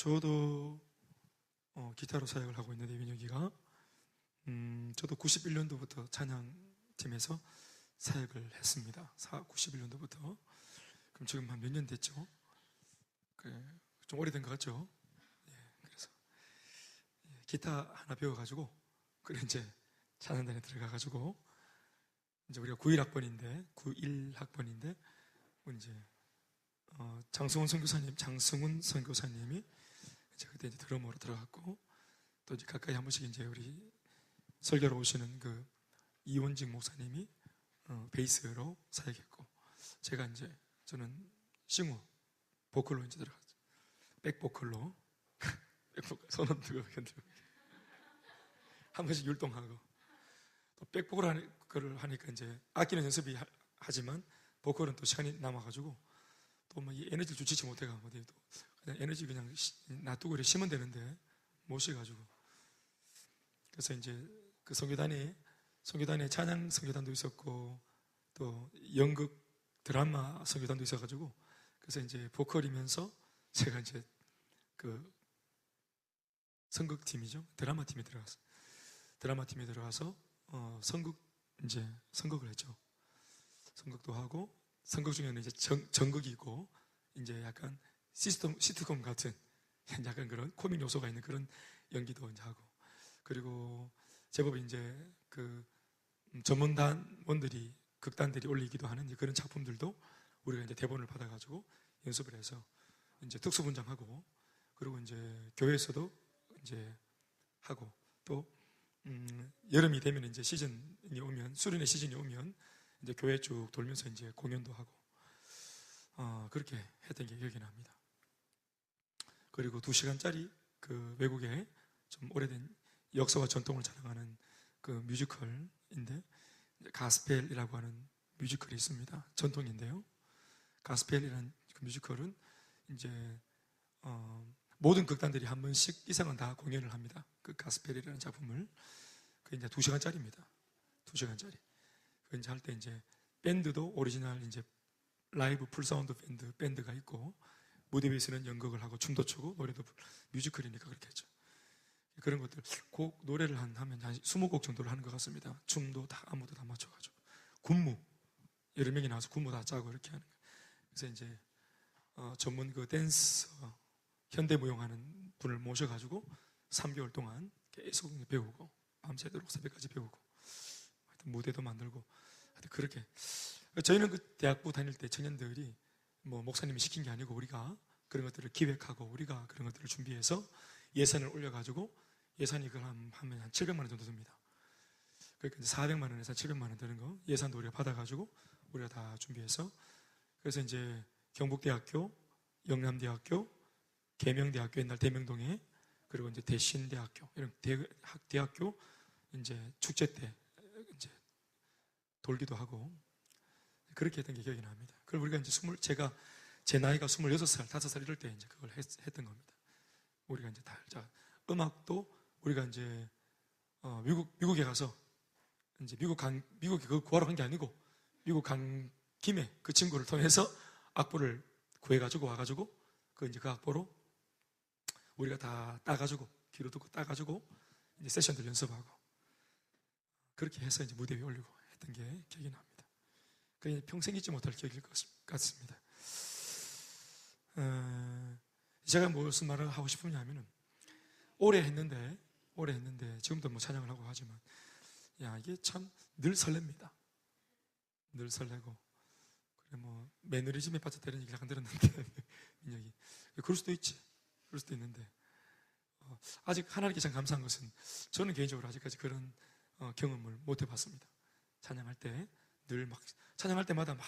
저도 기타로 사역을 하고 있는데, 민혁이가 저도 91년도부터 찬양팀에서 사역을 했습니다. 91년도부터. 그럼 지금 한 몇 년 됐죠? 좀 오래된 것 같죠? 예, 그래서 기타 하나 배워가지고, 그리고 이제 찬양단에 들어가가지고, 이제 우리가 91학번인데, 이제 장승훈 선교사님이 이제 그때 이제 드러머로 들어갔고, 또 이제 가까이 한 번씩 이제 우리 설교로 오시는 그 이원직 목사님이 베이스로 사역했고, 저는 싱어 보컬로 이제 들어갔죠. 백보컬로 손은 들고 한 번씩 율동하고, 또 백보컬을 하니까 이제 악기는 연습이 하지만 보컬은 또 시간이 남아가지고 또 뭐 에너지를 주치지 못해가 어디 또 그냥 에너지 그냥 놔두고 이렇게 쉬면 되는데 못 쉬가지고, 그래서 이제 그 선교단에 찬양 선교단도 있었고 또 연극 드라마 선교단도 있어가지고, 그래서 이제 보컬이면서 제가 이제 그 선극팀이죠, 드라마팀에 들어가서 선극을 했죠. 선극도 하고, 선극 중에는 이제 전극이 있고, 이제 약간 시트콤 같은 약간 그런 코믹 요소가 있는 그런 연기도 이제 하고, 그리고 제법 이제 그 전문단원들이 극단들이 올리기도 하는 그런 작품들도 우리가 이제 대본을 받아가지고 연습을 해서 이제 특수분장하고, 그리고 이제 교회에서도 이제 하고, 또 여름이 되면 이제 수련회 시즌이 오면 이제 교회 쭉 돌면서 이제 공연도 하고, 그렇게 했던 게 기억이 납니다. 그리고 2시간짜리 그 외국의 좀 오래된 역사와 전통을 자랑하는 그 뮤지컬인데, 가스펠이라고 하는 뮤지컬이 있습니다. 전통인데요. 가스펠이라는 그 뮤지컬은 이제 모든 극단들이 한 번씩 이상은 다 공연을 합니다. 그 가스펠이라는 작품을. 그게 이제 2시간짜리입니다. 2시간짜리. 그 이제 할 때 이제 밴드도 오리지널 이제 라이브 풀사운드 밴드가 있고, 무대 위에서는 연극을 하고 춤도 추고 노래도 뮤지컬이니까 그렇게 했죠. 그런 것들 노래를 하면 한 20곡 정도를 하는 것 같습니다. 춤도 다 아무도 다 맞춰가지고, 군무 여러 명이 나와서 군무 다 짜고 이렇게 하는 거예요. 그래서 이제 전문 그 댄서 현대무용하는 분을 모셔가지고 3개월 동안 계속 배우고, 밤새도록 새벽까지 배우고, 하여튼 무대도 만들고, 하여튼 그렇게. 저희는 그 대학부 다닐 때 청년들이 뭐 목사님이 시킨 게 아니고 우리가 그런 것들을 기획하고 우리가 그런 것들을 준비해서 예산을 올려가지고, 예산이 하면 한 700만 원 정도 듭니다. 그러니까 400만 원에서 700만 원 드는 거 예산도 우리가 받아가지고 우리가 다 준비해서, 그래서 이제 경북대학교, 영남대학교, 계명대학교, 옛날 대명동에, 그리고 이제 대신대학교, 이런 대학교 이제 축제 때 이제 돌기도 하고, 그렇게 했던 게 기억이 납니다. 그걸 우리가 이제 제 나이가 26살, 5살 이럴 때 이제 그걸 했던 겁니다. 우리가 이제 음악도 우리가 이제 미국에 가서 이제 미국에 그거 구하러 간 게 아니고, 미국 간 김에 그 친구를 통해서 악보를 구해가지고 와가지고 그 악보로 우리가 다 따가지고, 귀로 듣고 따가지고 이제 세션들 연습하고, 그렇게 해서 이제 무대 위에 올리고 했던 게 기억이 납니다. 그냥 평생 잊지 못할 기억일 것 같습니다. 제가 무슨 말을 하고 싶으냐면은, 오래 했는데 지금도 뭐 찬양을 하고 하지만, 이게 참 늘 설렙니다. 늘 설레고, 그래 뭐 매너리즘에 빠졌다는 얘기를 약간 들었는데 민혁이 그럴 수도 있는데, 아직 하나님께 참 감사한 것은, 저는 개인적으로 아직까지 그런 경험을 못 해봤습니다. 찬양할 때 늘 찬양할 때마다 막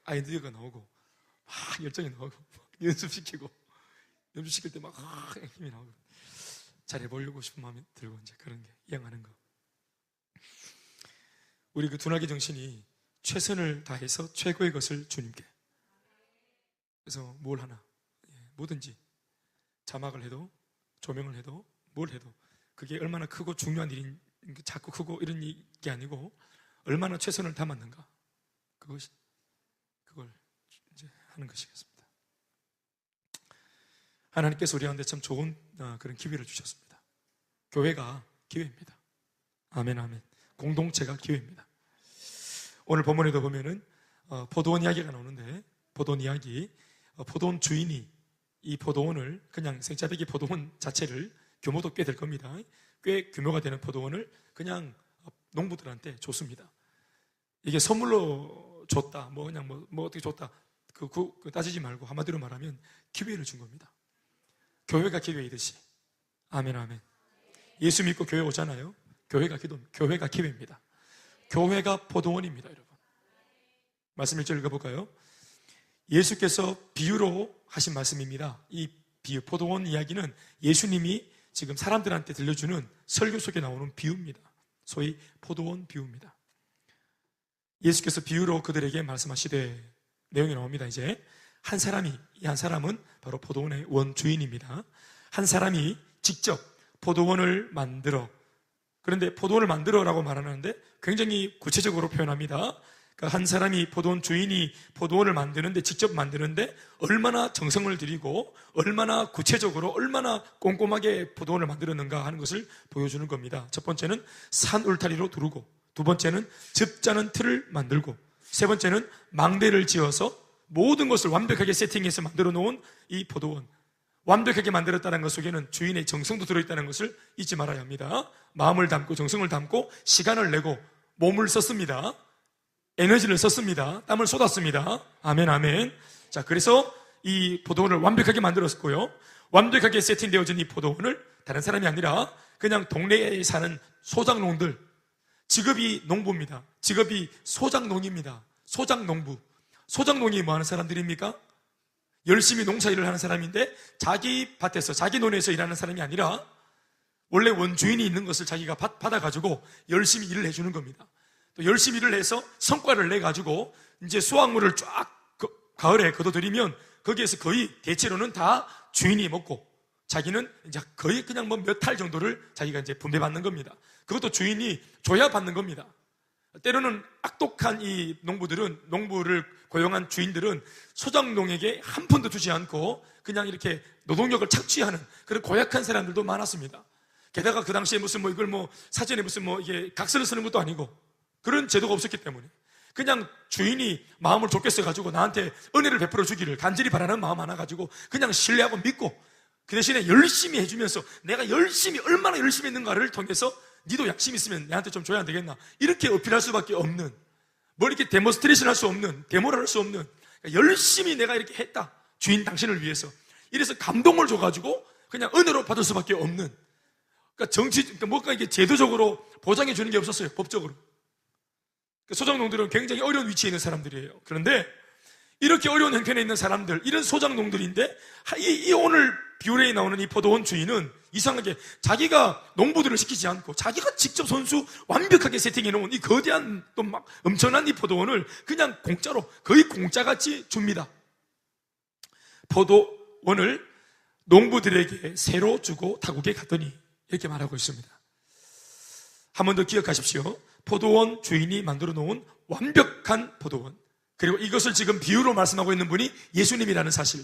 아이디어가 나오고, 막 열정이 나오고, 연습시킬 때 막 힘이 나오고, 잘해보려고 싶은 마음이 들고, 이제 그런 게 이양하는 거. 우리 그 둔하기 정신이 최선을 다해서 최고의 것을 주님께. 그래서 뭘 하나, 뭐든지 자막을 해도 조명을 해도 뭘 해도 그게 얼마나 크고 중요한 일인, 자꾸 크고 이런 게 아니고 얼마나 최선을 다했는가, 그걸 이제 하는 것이겠습니다. 하나님께서 우리한테 참 좋은 그런 기회를 주셨습니다. 교회가 기회입니다. 아멘, 아멘. 공동체가 기회입니다. 오늘 본문에도 보면은 포도원 이야기가 나오는데, 포도원 이야기, 포도원 주인이 이 포도원을, 그냥 생짜배기 포도원 자체를, 규모도 꽤 될 겁니다. 꽤 규모가 되는 포도원을 그냥 농부들한테 줬습니다. 이게 선물로 줬다, 그냥 어떻게 줬다, 따지지 말고 한마디로 말하면 기회를 준 겁니다. 교회가 기회이듯이. 아멘, 아멘. 예수 믿고 교회 오잖아요. 교회가 기회입니다. 교회가 포도원입니다, 여러분. 말씀 1절 읽어볼까요? 예수께서 비유로 하신 말씀입니다. 이 비유, 포도원 이야기는 예수님이 지금 사람들한테 들려주는 설교 속에 나오는 비유입니다. 소위 포도원 비유입니다. 예수께서 비유로 그들에게 말씀하시되, 내용이 나옵니다. 이제 한 사람은 바로 포도원의 원주인입니다. 한 사람이 직접 포도원을 만들어, 그런데 포도원을 만들어라고 말하는데 굉장히 구체적으로 표현합니다. 그러니까 한 사람이, 포도원 주인이 포도원을 만드는데, 직접 만드는데 얼마나 정성을 들이고 얼마나 구체적으로 얼마나 꼼꼼하게 포도원을 만들었는가 하는 것을 보여주는 겁니다. 첫 번째는 산 울타리로 두르고, 두 번째는 즙 짜는 틀을 만들고, 세 번째는 망대를 지어서 모든 것을 완벽하게 세팅해서 만들어 놓은 이 포도원. 완벽하게 만들었다는 것 속에는 주인의 정성도 들어있다는 것을 잊지 말아야 합니다. 마음을 담고 정성을 담고 시간을 내고 몸을 썼습니다. 에너지를 썼습니다. 땀을 쏟았습니다. 아멘, 아멘. 자, 그래서 이 포도원을 완벽하게 만들었고요. 완벽하게 세팅되어진 이 포도원을 다른 사람이 아니라 그냥 동네에 사는 소작농들, 직업이 농부입니다. 직업이 소작농입니다. 소작농부. 소작농이 뭐 하는 사람들입니까? 열심히 농사일을 하는 사람인데, 자기 밭에서, 자기 논에서 일하는 사람이 아니라 원래 원주인이 있는 것을 자기가 받아가지고 열심히 일을 해주는 겁니다. 또 열심히 일을 해서 성과를 내가지고 이제 수확물을 쫙 가을에 걷어들이면 거기에서 거의 대체로는 다 주인이 먹고, 자기는 이제 거의 그냥 몇 달 정도를 자기가 이제 분배받는 겁니다. 그것도 주인이 줘야 받는 겁니다. 때로는 악독한 이 농부를 고용한 주인들은 소작농에게 한 푼도 주지 않고 그냥 이렇게 노동력을 착취하는 그런 고약한 사람들도 많았습니다. 게다가 그 당시에 사전에 이게 각서를 쓰는 것도 아니고 그런 제도가 없었기 때문에 그냥 주인이 마음을 좁게 써가지고 나한테 은혜를 베풀어 주기를 간절히 바라는 마음 하나 가지고 그냥 신뢰하고 믿고, 그 대신에 열심히 해주면서 내가 얼마나 열심히 했는가를 통해서 니도 양심 있으면 내한테 좀 줘야 되겠나, 이렇게 어필할 수밖에 없는, 이렇게 데모스트레이션 할 수 없는, 데모를 할 수 없는, 그러니까 열심히 내가 이렇게 했다, 주인 당신을 위해서, 이래서 감동을 줘가지고 그냥 은혜로 받을 수밖에 없는, 그러니까 뭔가 이게 제도적으로 보장해 주는 게 없었어요, 법적으로. 소작농들은 굉장히 어려운 위치에 있는 사람들이에요. 그런데 이렇게 어려운 형편에 있는 사람들, 이런 소작농들인데 이 오늘 비유에 나오는 이 포도원 주인은 이상하게 자기가 농부들을 시키지 않고 자기가 직접 손수 완벽하게 세팅해 놓은 이 거대한 또 막 엄청난 이 포도원을 그냥 공짜로, 거의 공짜같이 줍니다. 포도원을 농부들에게 새로 주고 타국에 갔더니, 이렇게 말하고 있습니다. 한 번 더 기억하십시오. 포도원 주인이 만들어 놓은 완벽한 포도원, 그리고 이것을 지금 비유로 말씀하고 있는 분이 예수님이라는 사실,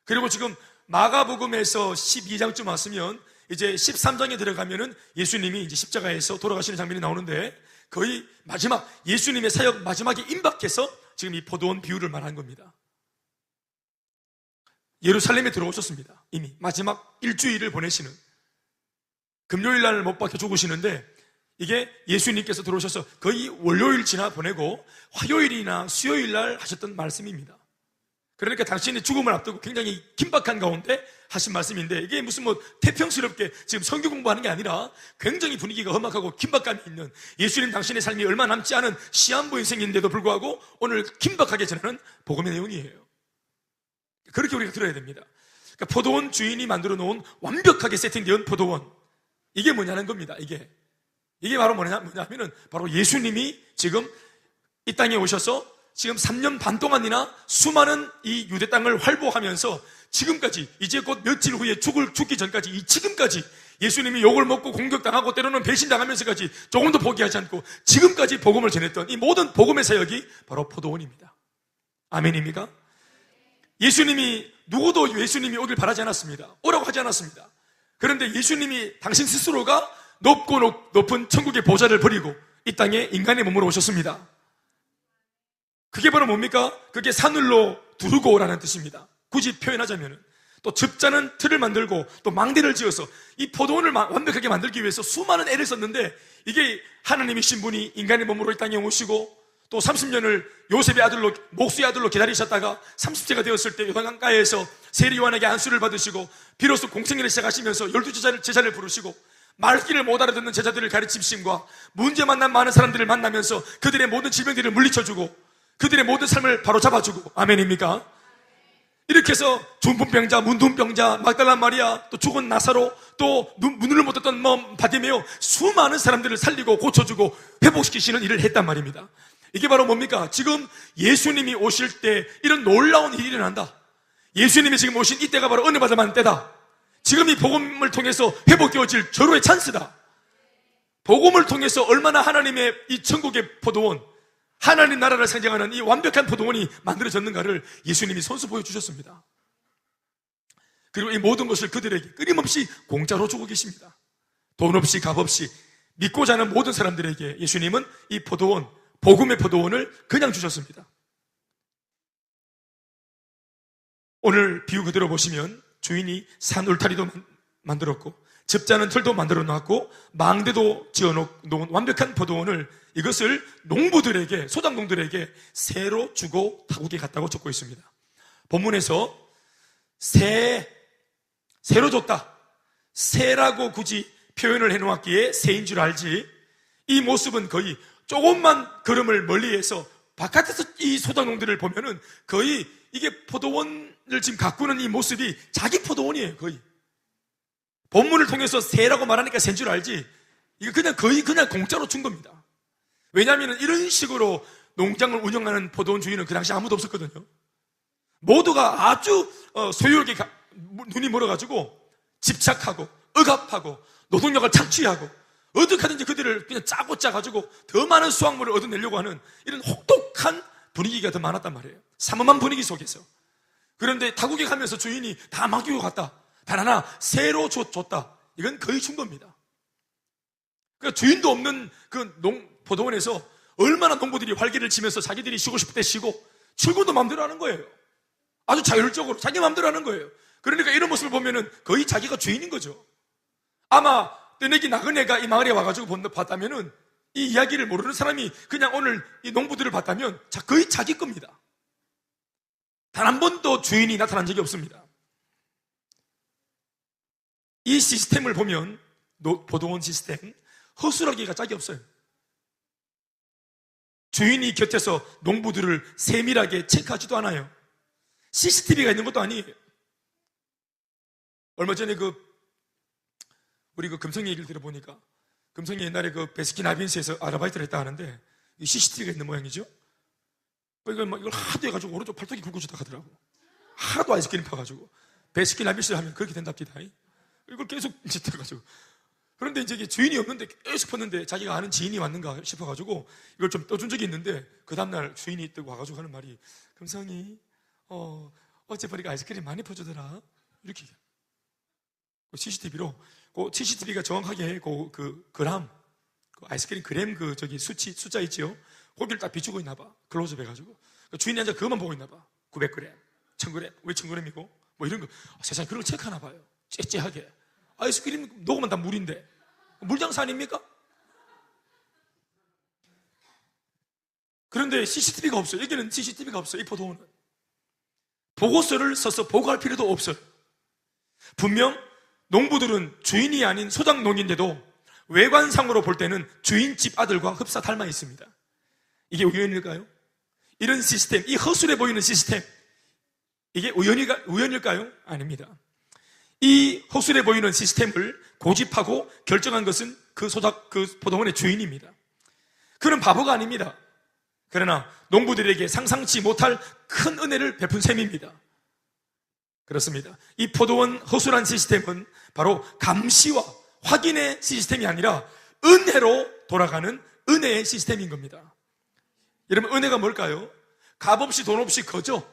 그리고 지금 마가복음에서 12장쯤 왔으면 이제 13장에 들어가면은 예수님이 이제 십자가에서 돌아가시는 장면이 나오는데, 거의 마지막 예수님의 사역 마지막에 임박해서 지금 이 포도원 비유를 말한 겁니다. 예루살렘에 들어오셨습니다. 이미 마지막 일주일을 보내시는, 금요일 날 못 박혀 죽으시는데 이게 예수님께서 들어오셔서 거의 월요일 지나 보내고 화요일이나 수요일 날 하셨던 말씀입니다. 그러니까 당신의 죽음을 앞두고 굉장히 긴박한 가운데 하신 말씀인데, 이게 무슨 태평스럽게 지금 성경 공부하는 게 아니라 굉장히 분위기가 험악하고 긴박감이 있는, 예수님 당신의 삶이 얼마 남지 않은 시한부 인생인데도 불구하고 오늘 긴박하게 전하는 복음의 내용이에요. 그렇게 우리가 들어야 됩니다. 그러니까 포도원 주인이 만들어 놓은 완벽하게 세팅된 포도원, 이게 뭐냐는 겁니다. 이게 바로 뭐냐면은 바로 예수님이 지금 이 땅에 오셔서 지금 3년 반 동안이나 수많은 이 유대 땅을 활보하면서 지금까지, 이제 곧 며칠 후에 죽기 전까지, 지금까지 예수님이 욕을 먹고 공격당하고 때로는 배신당하면서까지 조금도 포기하지 않고 지금까지 복음을 전했던 이 모든 복음의 사역이 바로 포도원입니다. 아멘입니까? 예수님이 누구도 예수님이 오길 바라지 않았습니다. 오라고 하지 않았습니다. 그런데 예수님이 당신 스스로가 높고 높은 천국의 보좌를 버리고 이 땅에 인간의 몸으로 오셨습니다. 그게 바로 뭡니까? 그게 사늘로 두르고 오라는 뜻입니다. 굳이 표현하자면은 또 접자는 틀을 만들고 또 망대를 지어서 이 포도원을 완벽하게 만들기 위해서 수많은 애를 썼는데, 이게 하나님이신 분이 인간의 몸으로 이 땅에 오시고 또 30년을 요셉의 아들로, 목수의 아들로 기다리셨다가 30세가 되었을 때 요단강가에서 세리 요한에게 안수를 받으시고 비로소 공생애를 시작하시면서 12 제자를 부르시고 말귀를 못 알아듣는 제자들을 가르치심과 문제 만난 많은 사람들을 만나면서 그들의 모든 질병들을 물리쳐주고 그들의 모든 삶을 바로잡아주고, 아멘입니까? 이렇게 해서 중풍병자, 문둥병자, 막달라 마리아, 또 죽은 나사로, 또 눈을 못 떴던 바디메오, 수많은 사람들을 살리고 고쳐주고 회복시키시는 일을 했단 말입니다. 이게 바로 뭡니까? 지금 예수님이 오실 때 이런 놀라운 일이 일어난다. 예수님이 지금 오신 이때가 바로 은혜 받을 만한 때다. 지금 이 복음을 통해서 회복되어질 절호의 찬스다. 복음을 통해서 얼마나 하나님의 이 천국의 포도원, 하나님 나라를 상징하는 이 완벽한 포도원이 만들어졌는가를 예수님이 손수 보여주셨습니다. 그리고 이 모든 것을 그들에게 끊임없이 공짜로 주고 계십니다. 돈 없이 값 없이 믿고자 하는 모든 사람들에게 예수님은 이 포도원, 복음의 포도원을 그냥 주셨습니다. 오늘 비유 그대로 보시면 주인이 산 울타리도 만들었고 접자는 틀도 만들어 놨고 망대도 지어놓은 완벽한 포도원을, 이것을 농부들에게, 소작농들에게 새로 주고 타국에 갔다고 적고 있습니다. 본문에서 새로 줬다, 새라고 굳이 표현을 해놓았기에 새인 줄 알지, 이 모습은 거의 조금만 걸음을 멀리해서 바깥에서 이 소작농들을 보면은 거의 이게 포도원을 지금 가꾸는 이 모습이 자기 포도원이에요. 거의 본문을 통해서 새라고 말하니까 새인 줄 알지, 이거 그냥 공짜로 준 겁니다. 왜냐하면 이런 식으로 농장을 운영하는 포도원 주인은 그 당시 아무도 없었거든요. 모두가 아주 소유욕에 눈이 멀어가지고 집착하고 억압하고 노동력을 착취하고 어떻게든지 그들을 그냥 짜가지고 더 많은 수확물을 얻어내려고 하는 이런 혹독한 분위기가 더 많았단 말이에요. 삼엄한 분위기 속에서. 그런데 타국에 가면서 주인이 다 맡기고 갔다. 단 하나 새로 줬다. 이건 거의 준 겁니다. 그러니까 주인도 없는 그 포도원에서 얼마나 농부들이 활기를 치면서 자기들이 쉬고 싶을 때 쉬고 출근도 마음대로 하는 거예요. 아주 자율적으로 자기 마음대로 하는 거예요. 그러니까 이런 모습을 보면은 거의 자기가 주인인 거죠. 아마 떠내기 나그네가 이 마을에 와가지고 봤다면은 이 이야기를 모르는 사람이 그냥 오늘 이 농부들을 봤다면 거의 자기 겁니다. 단 한 번도 주인이 나타난 적이 없습니다. 이 시스템을 보면 포도원 시스템, 허술하기가 짝이 없어요. 주인이 곁에서 농부들을 세밀하게 체크하지도 않아요. CCTV가 있는 것도 아니에요. 얼마 전에 우리 금성이 얘기를 들어보니까, 금성이 옛날에 베스킨라빈스에서 아르바이트를 했다 하는데 이 CCTV가 있는 모양이죠. 이걸 하도 해가지고 오른쪽 팔뚝이 굵어졌다 하더라고. 하도 아이스크림 파가지고 베스킨라빈스를 하면 그렇게 된답니다. 이걸 계속 짓해가지고. 그런데 이제 주인이 없는데 계속 폈는데 자기가 아는 지인이 왔는가 싶어가지고 이걸 좀 떠준 적이 있는데, 그 다음날 주인이 뜨고 와가지고 하는 말이, 금성이 어제 보니까 아이스크림 많이 퍼주더라, 이렇게. CCTV로 CCTV가 정확하게 그램, 아이스크림 그램 숫자 있지요. 거기를 딱 비추고 있나 봐. 클로즈업 해가지고. 주인이 앉아 그것만 보고 있나 봐. 900g, 1000g, 왜 1000g이고? 뭐 이런 거. 세상에 그런 거 체크하나 봐요. 째째하게. 아이스크림 녹으면 다 물인데. 물장사 아닙니까? 그런데 CCTV가 없어요. 여기는 CCTV가 없어요. 이 포도원은. 보고서를 써서 보고할 필요도 없어요. 분명 농부들은 주인이 아닌 소작농인데도 외관상으로 볼 때는 주인집 아들과 흡사 닮아 있습니다. 이게 우연일까요? 이런 시스템, 이 허술해 보이는 시스템, 이게 우연일까요? 아닙니다. 이 허술해 보이는 시스템을 고집하고 결정한 것은 그 포도원의 주인입니다. 그는 바보가 아닙니다. 그러나 농부들에게 상상치 못할 큰 은혜를 베푼 셈입니다. 그렇습니다. 이 포도원 허술한 시스템은 바로 감시와 확인의 시스템이 아니라 은혜로 돌아가는 은혜의 시스템인 겁니다. 여러분, 은혜가 뭘까요? 값 없이 돈 없이 거저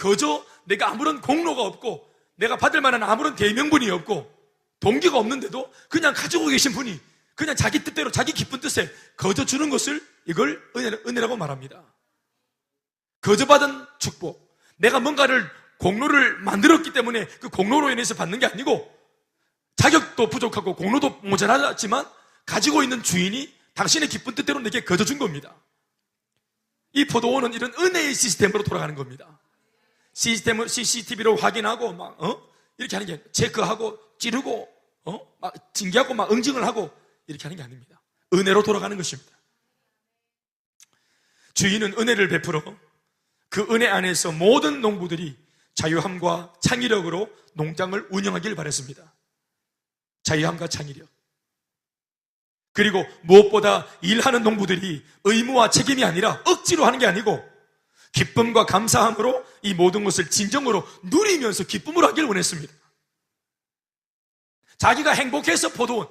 그저 내가 아무런 공로가 없고 내가 받을 만한 아무런 대명분이 없고 동기가 없는데도 그냥 가지고 계신 분이 그냥 자기 뜻대로 자기 기쁜 뜻에 거저 주는 것을 이걸 은혜라고 말합니다. 거저 받은 축복, 내가 뭔가를 공로를 만들었기 때문에 그 공로로 인해서 받는 게 아니고 자격도 부족하고 공로도 모자라지만 가지고 있는 주인이 당신의 기쁜 뜻대로 내게 거저 준 겁니다. 이 포도원은 이런 은혜의 시스템으로 돌아가는 겁니다. 시스템을 CCTV로 확인하고 이렇게 하는 게 체크하고 찌르고 막 징계하고 막 응징을 하고 이렇게 하는 게 아닙니다. 은혜로 돌아가는 것입니다. 주인은 은혜를 베풀어 그 은혜 안에서 모든 농부들이 자유함과 창의력으로 농장을 운영하길 바랬습니다. 자유함과 창의력. 그리고 무엇보다 일하는 농부들이 의무와 책임이 아니라 억지로 하는 게 아니고 기쁨과 감사함으로 이 모든 것을 진정으로 누리면서 기쁨으로 하길 원했습니다. 자기가 행복해서 포도원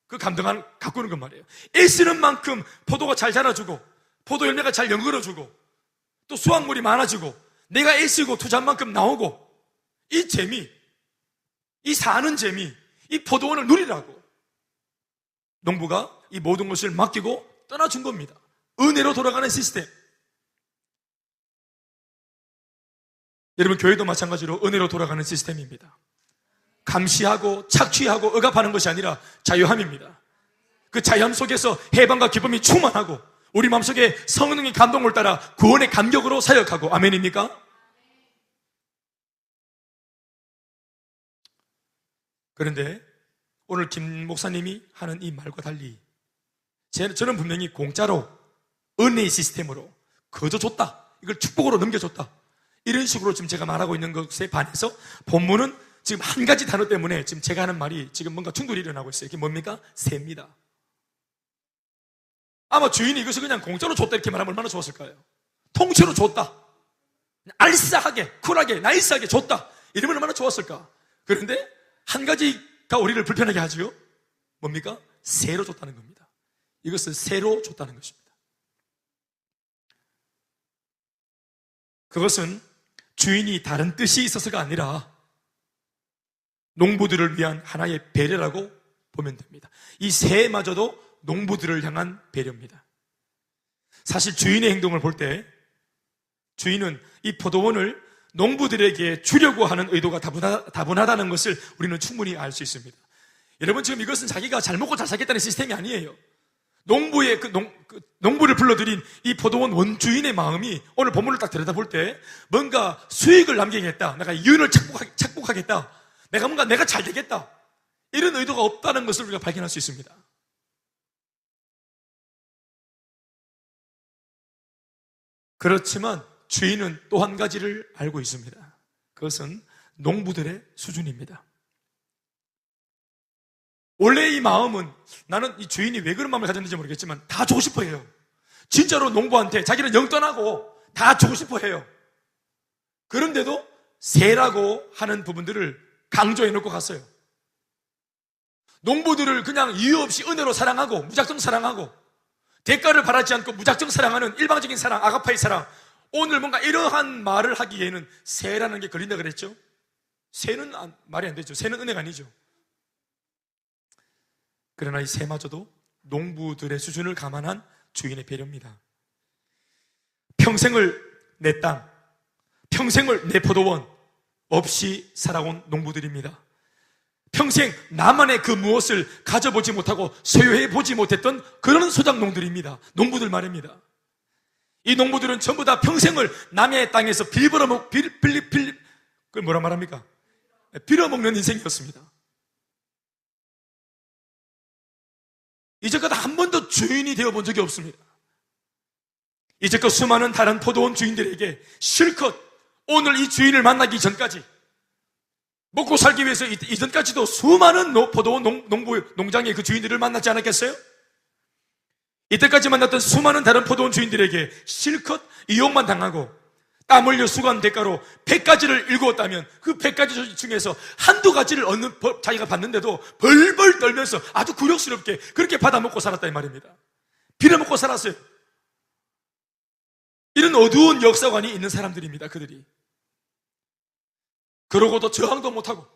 그 감동을 갖고 있는 건 말이에요. 애쓰는 만큼 포도가 잘 자라주고 포도 열매가 잘 연결어주고 또 수확물이 많아지고 내가 애쓰고 투자한 만큼 나오고 이 재미, 이 사는 재미, 이 포도원을 누리라고 농부가 이 모든 것을 맡기고 떠나준 겁니다. 은혜로 돌아가는 시스템. 여러분, 교회도 마찬가지로 은혜로 돌아가는 시스템입니다. 감시하고 착취하고 억압하는 것이 아니라 자유함입니다. 그 자유함 속에서 해방과 기쁨이 충만하고 우리 마음속에 성령의 감동을 따라 구원의 감격으로 사역하고. 아멘입니까? 그런데 오늘 김 목사님이 하는 이 말과 달리 저는 분명히 공짜로 은혜의 시스템으로 거저 줬다, 이걸 축복으로 넘겨줬다, 이런 식으로 지금 제가 말하고 있는 것에 반해서 본문은 지금 한 가지 단어 때문에 지금 제가 하는 말이 지금 뭔가 충돌이 일어나고 있어요. 이게 뭡니까? 세입니다. 아마 주인이 이것을 그냥 공짜로 줬다 이렇게 말하면 얼마나 좋았을까요? 통째로 줬다, 알싸하게 쿨하게 나이스하게 줬다 이러면 얼마나 좋았을까? 그런데 한 가지가 우리를 불편하게 하지요. 뭡니까? 세로 줬다는 겁니다. 이것을 세로 줬다는 것입니다. 그것은 주인이 다른 뜻이 있어서가 아니라 농부들을 위한 하나의 배려라고 보면 됩니다. 이 세마저도 농부들을 향한 배려입니다. 사실 주인의 행동을 볼 때 주인은 이 포도원을 농부들에게 주려고 하는 의도가 다분하다는 것을 우리는 충분히 알 수 있습니다. 여러분, 지금 이것은 자기가 잘 먹고 잘 살겠다는 시스템이 아니에요. 농부의 농부를 불러들인 이 포도원 원주인의 마음이 오늘 본문을 딱 들여다볼 때 뭔가 수익을 남기겠다, 내가 이윤을 착복하겠다, 내가 잘 되겠다, 이런 의도가 없다는 것을 우리가 발견할 수 있습니다. 그렇지만 주인은 또 한 가지를 알고 있습니다. 그것은 농부들의 수준입니다. 원래 이 마음은, 나는 이 주인이 왜 그런 마음을 가졌는지 모르겠지만 다 주고 싶어 해요. 진짜로 농부한테 자기는 영 떠나고 다 주고 싶어 해요. 그런데도 세라고 하는 부분들을 강조해 놓고 갔어요. 농부들을 그냥 이유 없이 은혜로 사랑하고 무작정 사랑하고 대가를 바라지 않고 무작정 사랑하는 일방적인 사랑, 아가파의 사랑, 오늘 뭔가 이러한 말을 하기에는 세라는 게 걸린다 그랬죠? 세는 말이 안 되죠. 세는 은혜가 아니죠. 그러나 이 세마저도 농부들의 수준을 감안한 주인의 배려입니다. 평생을 내 땅, 평생을 내 포도원 없이 살아온 농부들입니다. 평생 나만의 그 무엇을 가져보지 못하고 소유해보지 못했던 그런 소작농들입니다. 농부들 말입니다. 이 농부들은 전부 다 평생을 남의 땅에서 그걸 뭐라 말합니까? 빌어먹는 인생이었습니다. 이제껏 한 번도 주인이 되어본 적이 없습니다. 이제껏 수많은 다른 포도원 주인들에게 실컷 오늘 이 주인을 만나기 전까지 먹고 살기 위해서 이전까지도 수많은 포도원 농장의 그 주인들을 만났지 않았겠어요? 이때까지 만났던 수많은 다른 포도원 주인들에게 실컷 이용만 당하고 땀 흘려 수고한 대가로 100가지를 일구었다면 그 100가지 중에서 한두 가지를 자기가 받는데도 벌벌 떨면서 아주 굴욕스럽게 그렇게 받아먹고 살았다 이 말입니다. 빌어먹고 살았어요. 이런 어두운 역사관이 있는 사람들입니다. 그들이. 그러고도 저항도 못하고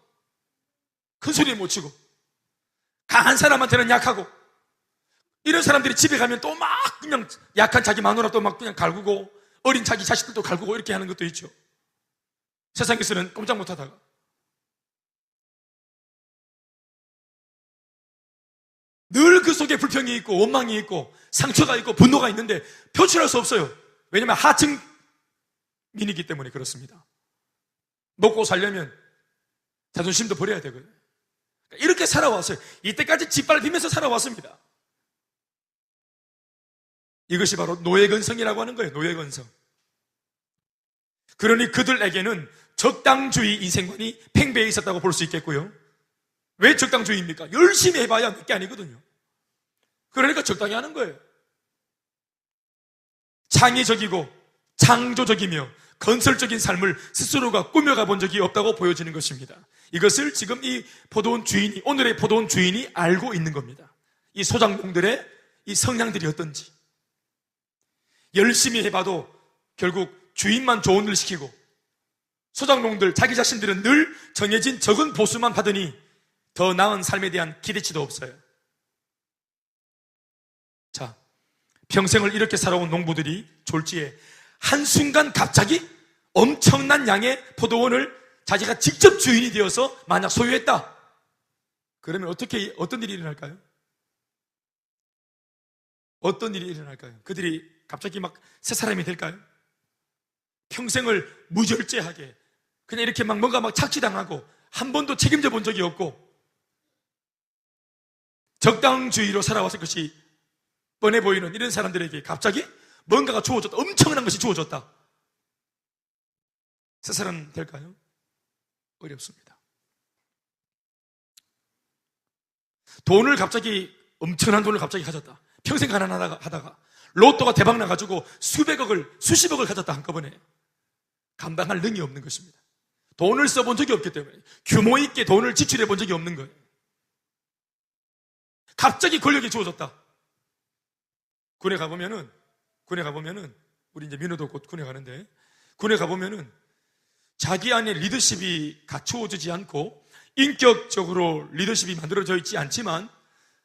큰 소리 못 치고 강한 사람한테는 약하고, 이런 사람들이 집에 가면 또 막 그냥 약한 자기 마누라 또 막 그냥 갈구고 어린 자기 자식들도 갈구고 이렇게 하는 것도 있죠. 세상에서는 꼼짝 못하다가. 늘 그 속에 불평이 있고 원망이 있고 상처가 있고 분노가 있는데 표출할 수 없어요. 왜냐하면 하층민이기 때문에 그렇습니다. 먹고 살려면 자존심도 버려야 되거든요. 이렇게 살아왔어요. 이때까지 짓밟히면서 살아왔습니다. 이것이 바로 노예근성이라고 하는 거예요. 노예근성. 그러니 그들에게는 적당주의 인생관이 팽배해 있었다고 볼 수 있겠고요. 왜 적당주의입니까? 열심히 해봐야 몇 개 아니거든요. 그러니까 적당히 하는 거예요. 창의적이고 창조적이며 건설적인 삶을 스스로가 꾸며가 본 적이 없다고 보여지는 것입니다. 이것을 지금 이 포도원 주인이, 오늘의 포도원 주인이 알고 있는 겁니다. 이 소작농들의 이 성향들이 어떤지. 열심히 해봐도 결국 주인만 좋은 일 시키고 소작농들 자기 자신들은 늘 정해진 적은 보수만 받으니 더 나은 삶에 대한 기대치도 없어요. 자, 평생을 이렇게 살아온 농부들이 졸지에 한순간 갑자기 엄청난 양의 포도원을 자기가 직접 주인이 되어서 만약 소유했다. 그러면 어떤 일이 일어날까요? 어떤 일이 일어날까요? 그들이 갑자기 막 새 사람이 될까요? 평생을 무절제하게 그냥 이렇게 막 뭔가 막 착취당하고 한 번도 책임져 본 적이 없고 적당주의로 살아왔을 것이 뻔해 보이는 이런 사람들에게 갑자기 뭔가가 주어졌다. 엄청난 것이 주어졌다. 새 사람 될까요? 어렵습니다. 돈을 갑자기, 엄청난 돈을 갑자기 가졌다. 평생 가난하다가 로또가 대박 나가지고 수십억을 가졌다 한꺼번에. 감당할 능이 없는 것입니다. 돈을 써본 적이 없기 때문에 규모 있게 돈을 지출해 본 적이 없는 거예요. 갑자기 권력이 주어졌다. 군에 가보면은 우리 이제 민호도 곧 군에 가는데, 군에 가보면은 자기 안에 리더십이 갖추어지지 않고 인격적으로 리더십이 만들어져 있지 않지만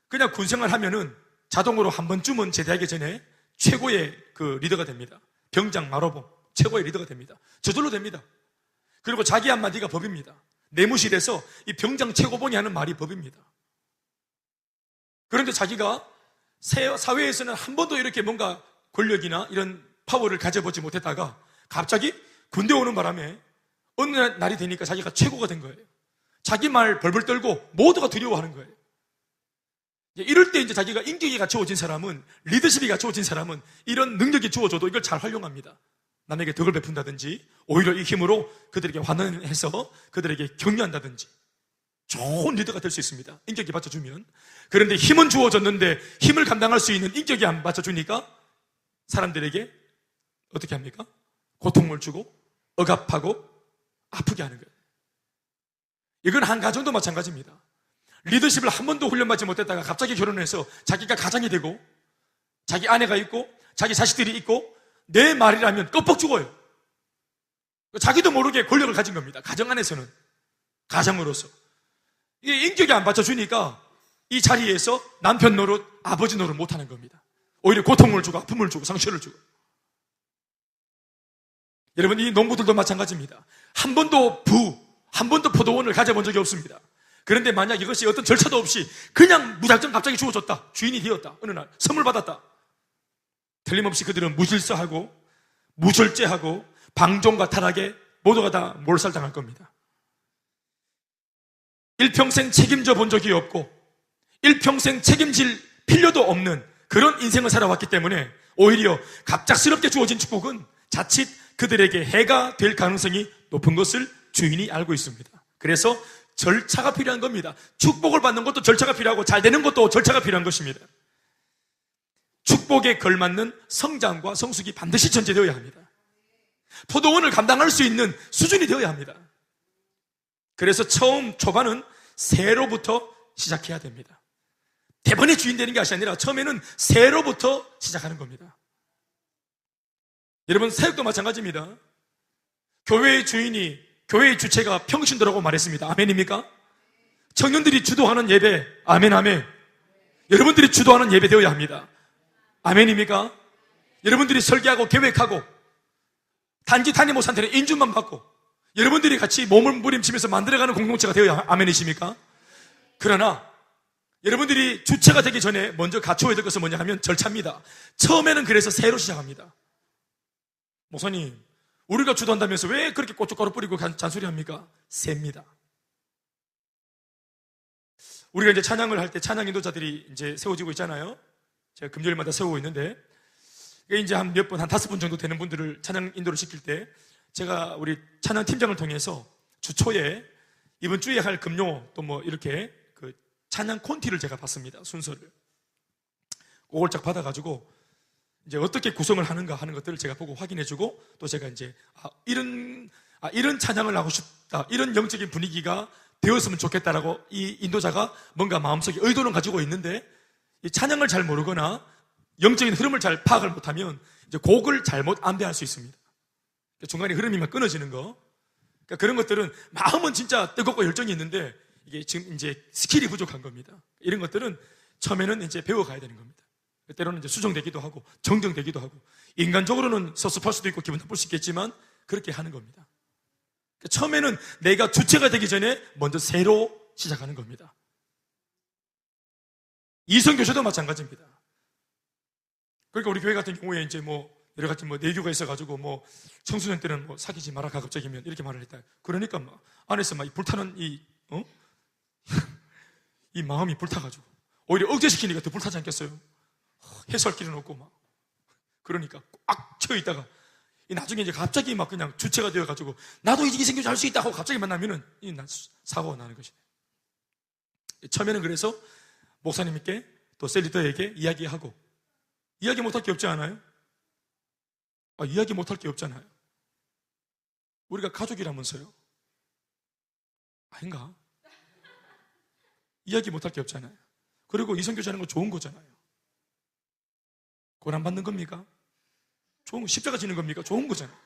그냥 군생활 하면은 자동으로 한 번쯤은 제대하기 전에 최고의 그 리더가 됩니다. 병장 마로봉 최고의 리더가 됩니다. 저절로 됩니다. 그리고 자기 한마디가 법입니다. 내무실에서 이 병장 최고봉이 하는 말이 법입니다. 그런데 자기가 사회에서는 한 번도 이렇게 뭔가 권력이나 이런 파워를 가져보지 못했다가 갑자기 군대 오는 바람에 어느 날이 되니까 자기가 최고가 된 거예요. 자기 말 벌벌 떨고 모두가 두려워하는 거예요. 이럴 때 이제 자기가 인격이 갖추어진 사람은, 리더십이 갖추어진 사람은 이런 능력이 주어져도 이걸 잘 활용합니다. 남에게 덕을 베푼다든지 오히려 이 힘으로 그들에게 환원해서 그들에게 격려한다든지 좋은 리더가 될 수 있습니다. 인격이 받쳐주면. 그런데 힘은 주어졌는데 힘을 감당할 수 있는 인격이 안 받쳐주니까 사람들에게 어떻게 합니까? 고통을 주고 억압하고 아프게 하는 거예요. 이건 한 가정도 마찬가지입니다. 리더십을 한 번도 훈련받지 못했다가 갑자기 결혼해서 자기가 가장이 되고 자기 아내가 있고 자기 자식들이 있고 내 말이라면 껍벅 죽어요. 자기도 모르게 권력을 가진 겁니다. 가정 안에서는. 가장으로서. 이게 인격이 안 받쳐주니까 이 자리에서 남편 노릇, 아버지 노릇 못하는 겁니다. 오히려 고통을 주고 아픔을 주고 상처를 주고. 여러분, 이 농부들도 마찬가지입니다. 한 번도 포도원을 가져본 적이 없습니다. 그런데 만약 이것이 어떤 절차도 없이 그냥 무작정 갑자기 주어졌다. 주인이 되었다. 어느 날 선물 받았다. 틀림없이 그들은 무질서하고 무절제하고 방종과 타락에 모두가 다 몰살당할 겁니다. 일평생 책임져 본 적이 없고 일평생 책임질 필요도 없는 그런 인생을 살아왔기 때문에 오히려 갑작스럽게 주어진 축복은 자칫 그들에게 해가 될 가능성이 높은 것을 주인이 알고 있습니다. 그래서 절차가 필요한 겁니다. 축복을 받는 것도 절차가 필요하고 잘 되는 것도 절차가 필요한 것입니다. 축복에 걸맞는 성장과 성숙이 반드시 전제되어야 합니다. 포도원을 감당할 수 있는 수준이 되어야 합니다. 그래서 초반은 새로부터 시작해야 됩니다. 대번에 주인 되는 것이 아니라 처음에는 새로부터 시작하는 겁니다. 여러분, 사역도 마찬가지입니다. 교회의 주인이 교회의 주체가 평신도라고 말했습니다. 아멘입니까? 청년들이 주도하는 예배, 아멘, 아멘. 여러분들이 주도하는 예배 되어야 합니다. 아멘입니까? 여러분들이 설계하고 계획하고 단지 담임 목사한테는 인준만 받고 여러분들이 같이 몸을 부림치면서 만들어가는 공동체가 되어야 아멘이십니까? 그러나 여러분들이 주체가 되기 전에 먼저 갖춰야 될 것은 뭐냐 하면 절차입니다. 처음에는 그래서 새로 시작합니다. 목사님, 우리가 주도한다면서 왜 그렇게 고춧가루 뿌리고 잔소리합니까? 새입니다. 우리가 이제 찬양을 할 때 찬양 인도자들이 이제 세워지고 있잖아요. 제가 금요일마다 세우고 있는데, 이제 한 몇 분, 한 5분 정도 되는 분들을 찬양 인도를 시킬 때, 제가 우리 찬양 팀장을 통해서 주 초에 이번 주에 할 금요 또 뭐 이렇게 그 찬양 콘티를 제가 받습니다. 순서를. 그걸 쫙 받아가지고 이제 어떻게 구성을 하는가 하는 것들을 제가 보고 확인해주고 또 제가 이제 이런 찬양을 하고 싶다, 이런 영적인 분위기가 되었으면 좋겠다라고 이 인도자가 뭔가 마음속에 의도는 가지고 있는데 이 찬양을 잘 모르거나 영적인 흐름을 잘 파악을 못하면 이제 곡을 잘못 안배할 수 있습니다. 중간에 흐름이 막 끊어지는 거. 그러니까 그런 것들은 마음은 진짜 뜨겁고 열정이 있는데 이게 지금 이제 스킬이 부족한 겁니다. 이런 것들은 처음에는 이제 배워가야 되는 겁니다. 때로는 이제 수정되기도 하고 정정되기도 하고 인간적으로는 섭섭할 수도 있고 기분 나쁠 수 있겠지만 그렇게 하는 겁니다. 처음에는 내가 주체가 되기 전에 먼저 새로 시작하는 겁니다. 이성교제도 마찬가지입니다. 그러니까 우리 교회 같은 경우에 이제 뭐 여러 가지 뭐 내교가 있어가지고 뭐 청소년 때는 뭐 사귀지 마라 가급적이면 이렇게 말을 했다. 그러니까 막 안에서 막 불타는 이 마음이 불타가지고 오히려 억제시키니까 더 불타지 않겠어요? 해소할 길은 없고 막 그러니까 꽉 채워 있다가 나중에 이제 갑자기 막 그냥 주체가 되어가지고 나도 이제 이성교제 할 수 있다 하고 갑자기 만나면은 사고가 나는 것이네. 처음에는 그래서 목사님께 또 셀리더에게 이야기하고 이야기 못할 게 없지 않아요? 이야기 못할 게 없잖아요. 우리가 가족이라면서요. 아닌가? 이야기 못할 게 없잖아요. 그리고 이성교제하는 거 좋은 거잖아요. 고난 받는 겁니까? 좋은 거, 십자가 지는 겁니까? 좋은 거잖아요.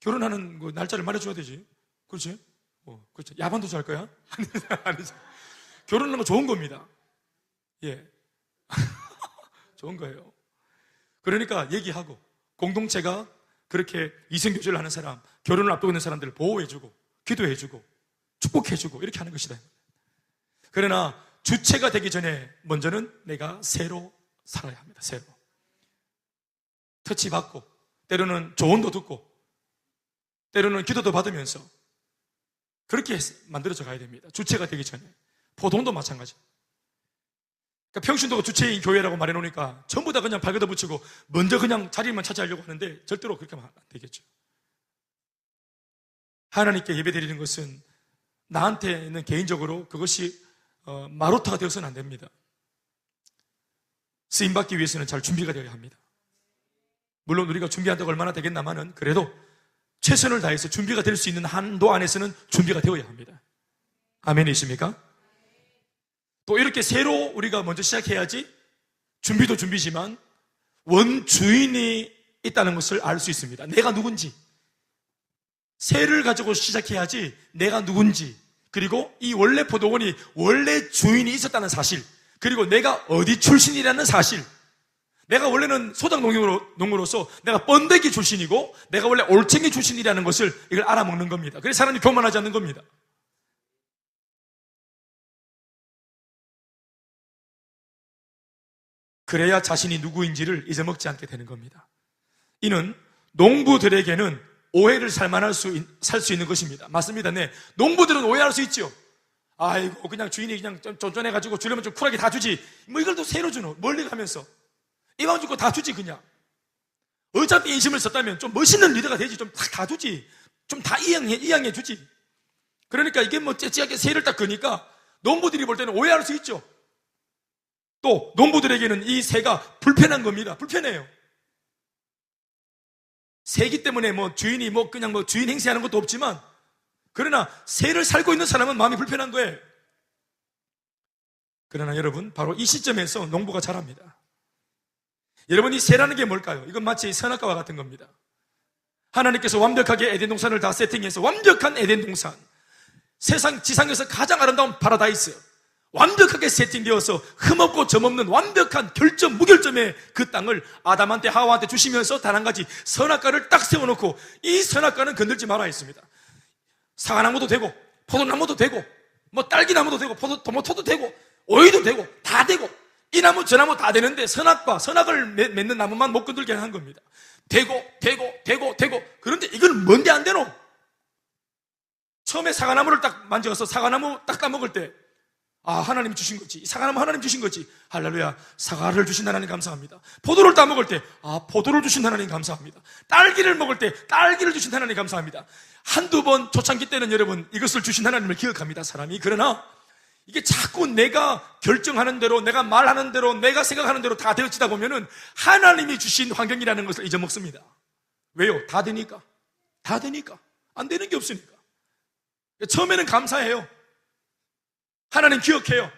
결혼하는 거 날짜를 말해줘야 되지. 그렇지? 그렇죠. 야반도 잘 거야? 아니죠. 결혼하는 거 좋은 겁니다. 예. 좋은 거예요. 그러니까 얘기하고 공동체가 그렇게 이성교제를 하는 사람, 결혼을 앞두고 있는 사람들을 보호해주고 기도해주고 축복해주고 이렇게 하는 것이다. 그러나 주체가 되기 전에 먼저는 내가 새로 살아야 합니다. 새로 터치받고 때로는 조언도 듣고 때로는 기도도 받으면서 그렇게 만들어져 가야 됩니다. 주체가 되기 전에. 포동도 마찬가지. 그러니까 평신도가 주체인 교회라고 말해놓으니까 전부 다 그냥 발걷어 붙이고 먼저 그냥 자리만 차지하려고 하는데 절대로 그렇게 하면 안 되겠죠. 하나님께 예배드리는 것은 나한테는 개인적으로 그것이 마루타가 되어서는 안 됩니다. 쓰임받기 위해서는 잘 준비가 되어야 합니다. 물론 우리가 준비한다고 얼마나 되겠나마는 그래도 최선을 다해서 준비가 될 수 있는 한도 안에서는 준비가 되어야 합니다. 아멘이십니까? 또 이렇게 새로 우리가 먼저 시작해야지 준비도 준비지만 원주인이 있다는 것을 알 수 있습니다. 내가 누군지. 새를 가지고 시작해야지 내가 누군지, 그리고 이 원래 포도원이 원래 주인이 있었다는 사실, 그리고 내가 어디 출신이라는 사실, 내가 원래는 소작농으로서 내가 번데기 출신이고 내가 원래 올챙이 출신이라는 것을 이걸 알아먹는 겁니다. 그래서 사람이 교만하지 않는 겁니다. 그래야 자신이 누구인지를 잊어먹지 않게 되는 겁니다. 이는 농부들에게는 오해를 살 수 있는 것입니다. 맞습니다. 네. 농부들은 오해할 수 있죠. 아이고, 그냥 주인이 그냥 쫀쫀해가지고 주려면 좀 쿨하게 다 주지. 뭐 이걸 또 새로 주노. 멀리 가면서. 이왕 주고 다 주지, 그냥. 어차피 인심을 썼다면 좀 멋있는 리더가 되지. 좀 다 주지. 좀 다 이양해 주지. 그러니까 이게 뭐 째째하게 새를 딱 그니까 농부들이 볼 때는 오해할 수 있죠. 또 농부들에게는 이 새가 불편한 겁니다. 불편해요. 새기 때문에 뭐 주인이 뭐 그냥 뭐 주인 행세하는 것도 없지만, 그러나 새를 살고 있는 사람은 마음이 불편한 거예요. 그러나 여러분, 바로 이 시점에서 농부가 잘합니다. 여러분, 이 새라는 게 뭘까요? 이건 마치 선악과와 같은 겁니다. 하나님께서 완벽하게 에덴 동산을 다 세팅해서 완벽한 에덴 동산, 세상 지상에서 가장 아름다운 파라다이스, 완벽하게 세팅되어서 흠없고 점없는 완벽한 결점, 무결점의 그 땅을 아담한테 하와한테 주시면서 단 한 가지 선악과를 딱 세워놓고 이 선악과는 건들지 말아 했습니다. 사과나무도 되고 포도나무도 되고 뭐 딸기나무도 되고 토마토도 되고 오이도 되고 다 되고 이 나무 저 나무 다 되는데 선악을 맺는 나무만 못 건들게 한 겁니다. 되고 그런데 이건 뭔데 안 되노? 처음에 사과나무를 딱 만져서 사과나무 딱 따먹을 때 하나님이 주신 거지. 사과나무 하나님 주신 거지. 할렐루야. 사과를 주신 하나님 감사합니다. 포도를 따먹을 때 포도를 주신 하나님 감사합니다. 딸기를 먹을 때 딸기를 주신 하나님 감사합니다. 한두 번 초창기 때는 여러분 이것을 주신 하나님을 기억합니다, 사람이. 그러나 이게 자꾸 내가 결정하는 대로, 내가 말하는 대로, 내가 생각하는 대로 다 되어지다 보면은 하나님이 주신 환경이라는 것을 잊어먹습니다. 왜요? 다 되니까. 안 되는 게 없으니까. 처음에는 감사해요. 하나님 기억해요.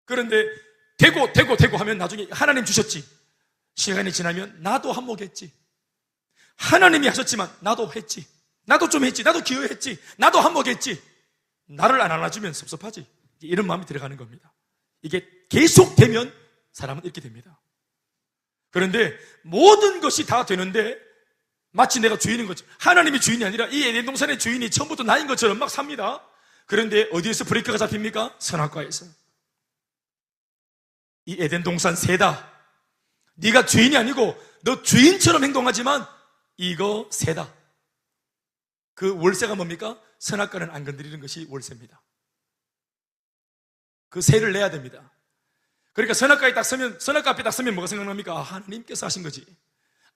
그런데 되고 하면 나중에 하나님 주셨지. 시간이 지나면 나도 한몫했지. 하나님이 하셨지만 나도 했지. 나도 좀 했지. 나도 기여했지. 나도 한몫했지. 나를 안 안아주면 섭섭하지. 이런 마음이 들어가는 겁니다. 이게 계속되면 사람은 이렇게 됩니다. 그런데 모든 것이 다 되는데 마치 내가 주인인 거죠. 하나님이 주인이 아니라 이 에덴 동산의 주인이 처음부터 나인 것처럼 막 삽니다. 그런데 어디에서 브레이크가 잡힙니까? 선악과에서. 이 에덴 동산 새다. 네가 주인이 아니고 너 주인처럼 행동하지만 이거 새다. 그 월세가 뭡니까? 선악과는 안 건드리는 것이 월세입니다. 그 세를 내야 됩니다. 그러니까 선악과 앞에 딱 서면 뭐가 생각납니까? 하나님께서 하신 거지.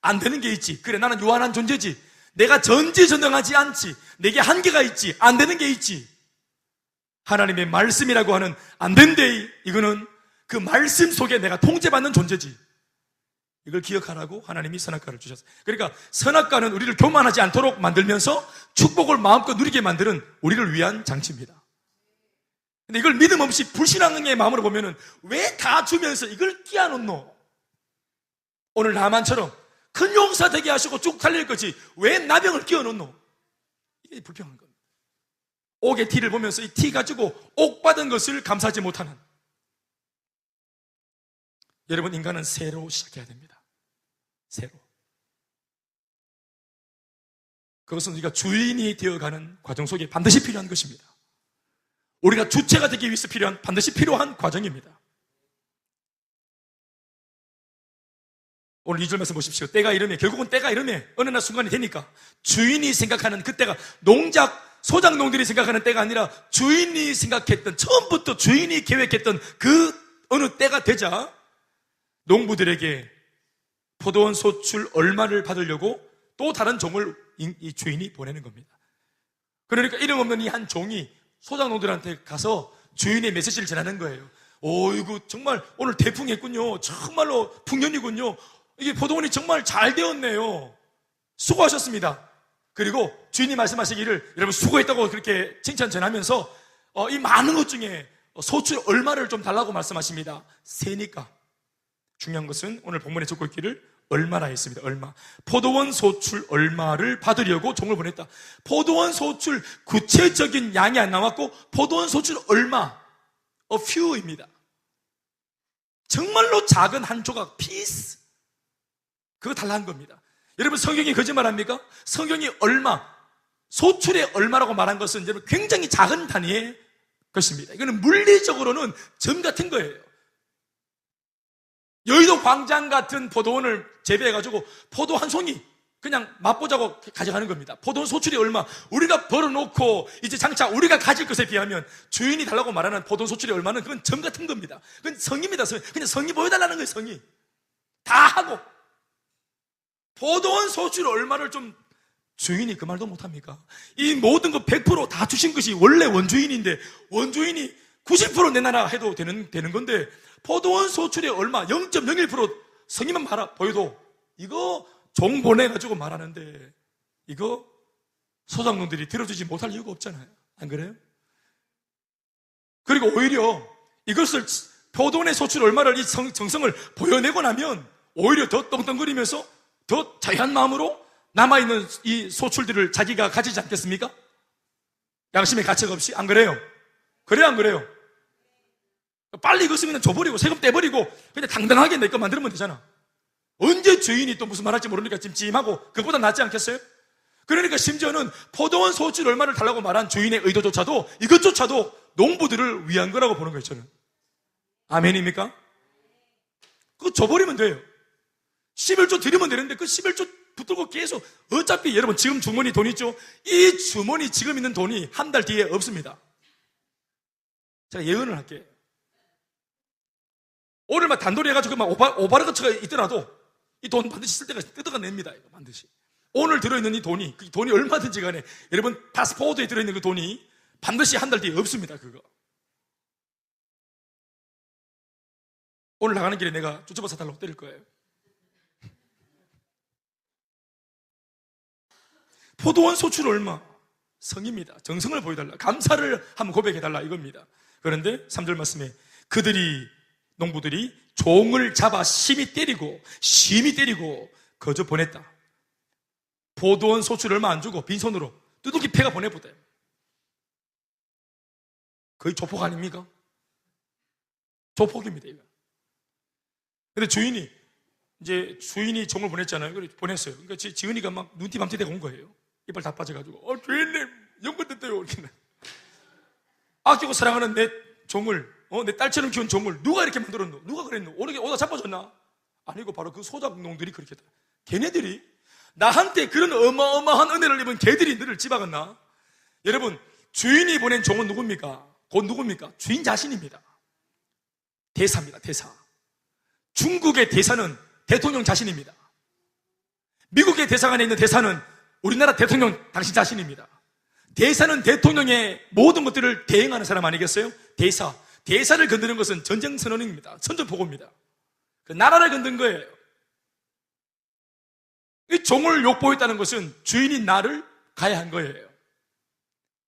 안 되는 게 있지. 그래, 나는 유한한 존재지. 내가 전지전능하지 않지. 내게 한계가 있지. 안 되는 게 있지. 하나님의 말씀이라고 하는 안 된대. 이거는 그 말씀 속에 내가 통제받는 존재지. 이걸 기억하라고 하나님이 선악과를 주셨어요. 그러니까 선악과는 우리를 교만하지 않도록 만들면서 축복을 마음껏 누리게 만드는 우리를 위한 장치입니다. 근데 이걸 믿음 없이 불신앙의 마음으로 보면은 왜 다 주면서 이걸 끼워놓노? 오늘 나만처럼 큰 용사 되게 하시고 쭉 달릴 거지 왜 나병을 끼워놓노? 이게 불평한 겁니다. 옥의 티를 보면서 이 티 가지고 옥 받은 것을 감사하지 못하는, 여러분, 인간은 새로 시작해야 됩니다. 새로. 그것은 우리가 주인이 되어가는 과정 속에 반드시 필요한 것입니다. 우리가 주체가 되기 위해서 반드시 필요한 과정입니다. 오늘 2절 말씀 보십시오. 때가 이르매, 결국은 때가 이르매, 어느 날 순간이 되니까 주인이 생각하는 그 때가, 소작농들이 생각하는 때가 아니라 주인이 생각했던, 처음부터 주인이 계획했던 그 어느 때가 되자 농부들에게 포도원 소출 얼마를 받으려고 또 다른 종을 이 주인이 보내는 겁니다. 그러니까 이름 없는 이 한 종이 소작농들한테 가서 주인의 메시지를 전하는 거예요. 이거 정말 오늘 대풍했군요. 정말로 풍년이군요. 이게 포도원이 정말 잘 되었네요. 수고하셨습니다. 그리고 주인이 말씀하시기를 여러분 수고했다고 그렇게 칭찬 전하면서 이 많은 것 중에 소출 얼마를 좀 달라고 말씀하십니다. 세니까. 중요한 것은 오늘 본문에 적고 있기를 얼마나 했습니다. 얼마. 포도원 소출 얼마를 받으려고 종을 보냈다. 포도원 소출 구체적인 양이 안 나왔고 포도원 소출 얼마, a few입니다. 정말로 작은 한 조각, piece. 그거 달라는 겁니다. 여러분, 성경이 거짓말합니까? 성경이 얼마, 소출의 얼마라고 말한 것은 여러분 굉장히 작은 단위의 것입니다. 이거는 물리적으로는 점 같은 거예요. 여의도 광장 같은 포도원을 재배해가지고 포도 한 송이 그냥 맛보자고 가져가는 겁니다. 포도원 소출이 얼마, 우리가 벌어놓고 이제 장차 우리가 가질 것에 비하면 주인이 달라고 말하는 포도원 소출이 얼마는 그건 점 같은 겁니다. 그건 성입니다. 그냥 성이 보여달라는 거예요. 성이 다 하고 포도원 소출 얼마를 좀, 주인이 그 말도 못합니까? 이 모든 거 100% 다 주신 것이 원래 원주인인데 원주인이 90% 내놔라 해도 되는 건데 포도원 소출의 얼마 0.01% 성의만 보여도 이거 종 보내가지고 말하는데 이거 소작농들이 들어주지 못할 이유가 없잖아요. 안 그래요? 그리고 오히려 이것을 포도원의 소출 얼마를 이 정성을 보여내고 나면 오히려 더 떵떵거리면서 더 자유한 마음으로 남아있는 이 소출들을 자기가 가지지 않겠습니까? 양심의 가책 없이. 안 그래요? 그래요, 안 그래요? 빨리 그 쓰면 줘버리고 세금 떼버리고 그냥 당당하게 내 거 만들면 되잖아. 언제 주인이 또 무슨 말 할지 모르니까 찜찜하고 그것보다 낫지 않겠어요? 그러니까 심지어는 포도원 소출 얼마를 달라고 말한 주인의 의도조차도 이것조차도 농부들을 위한 거라고 보는 거예요, 저는. 아멘입니까? 그거 줘버리면 돼요. 11조 드리면 되는데 그 11조 붙들고 계속, 어차피 여러분 지금 주머니 돈 있죠? 이 주머니 지금 있는 돈이 한 달 뒤에 없습니다. 제가 예언을 할게요. 오늘 막 단돌이 해가지고 막 오바르거츠가 있더라도 이 돈 반드시 쓸 때가 뜯어가냅니다. 이거 반드시. 오늘 들어있는 이 돈이, 그 돈이 얼마든지 간에 여러분 파스포드에 들어있는 그 돈이 반드시 한 달 뒤에 없습니다. 그거. 오늘 나가는 길에 내가 쫓아봐 사달라고 때릴 거예요. 포도원 소출 얼마? 성입니다. 정성을 보여달라. 감사를 한번 고백해달라 이겁니다. 그런데 3절 말씀에 그들이, 농부들이 종을 잡아 심히 때리고 거저 보냈다. 포도원 소출 얼마 안 주고 빈손으로 두둑이 패가 보내보다. 거의 조폭 아닙니까? 조폭입니다, 이거. 근데 주인이 종을 보냈잖아요. 그래서 보냈어요. 그러니까 지은이가 막 눈티 밤티 대고 온 거예요. 이빨 다 빠져가지고, 주인님, 연금 됐대요. 이렇게. 아끼고 사랑하는 내 종을, 내 딸처럼 키운 종을 누가 이렇게 만들었노? 누가 그랬노? 오다 잡아줬나? 아니고 바로 그 소작농들이 그렇게 했다. 걔네들이 나한테 그런 어마어마한 은혜를 입은 걔들이 너를 집어갔나? 여러분, 주인이 보낸 종은 누굽니까? 곧 누굽니까? 주인 자신입니다. 대사입니다, 대사. 중국의 대사는 대통령 자신입니다. 미국의 대사관에 있는 대사는 우리나라 대통령 당신 자신입니다. 대사는 대통령의 모든 것들을 대행하는 사람 아니겠어요? 대사. 대사를 건드는 것은 전쟁 선언입니다. 선전포고입니다. 그 나라를 건든 거예요. 이 종을 욕보였다는 것은 주인이 나를 가야 한 거예요.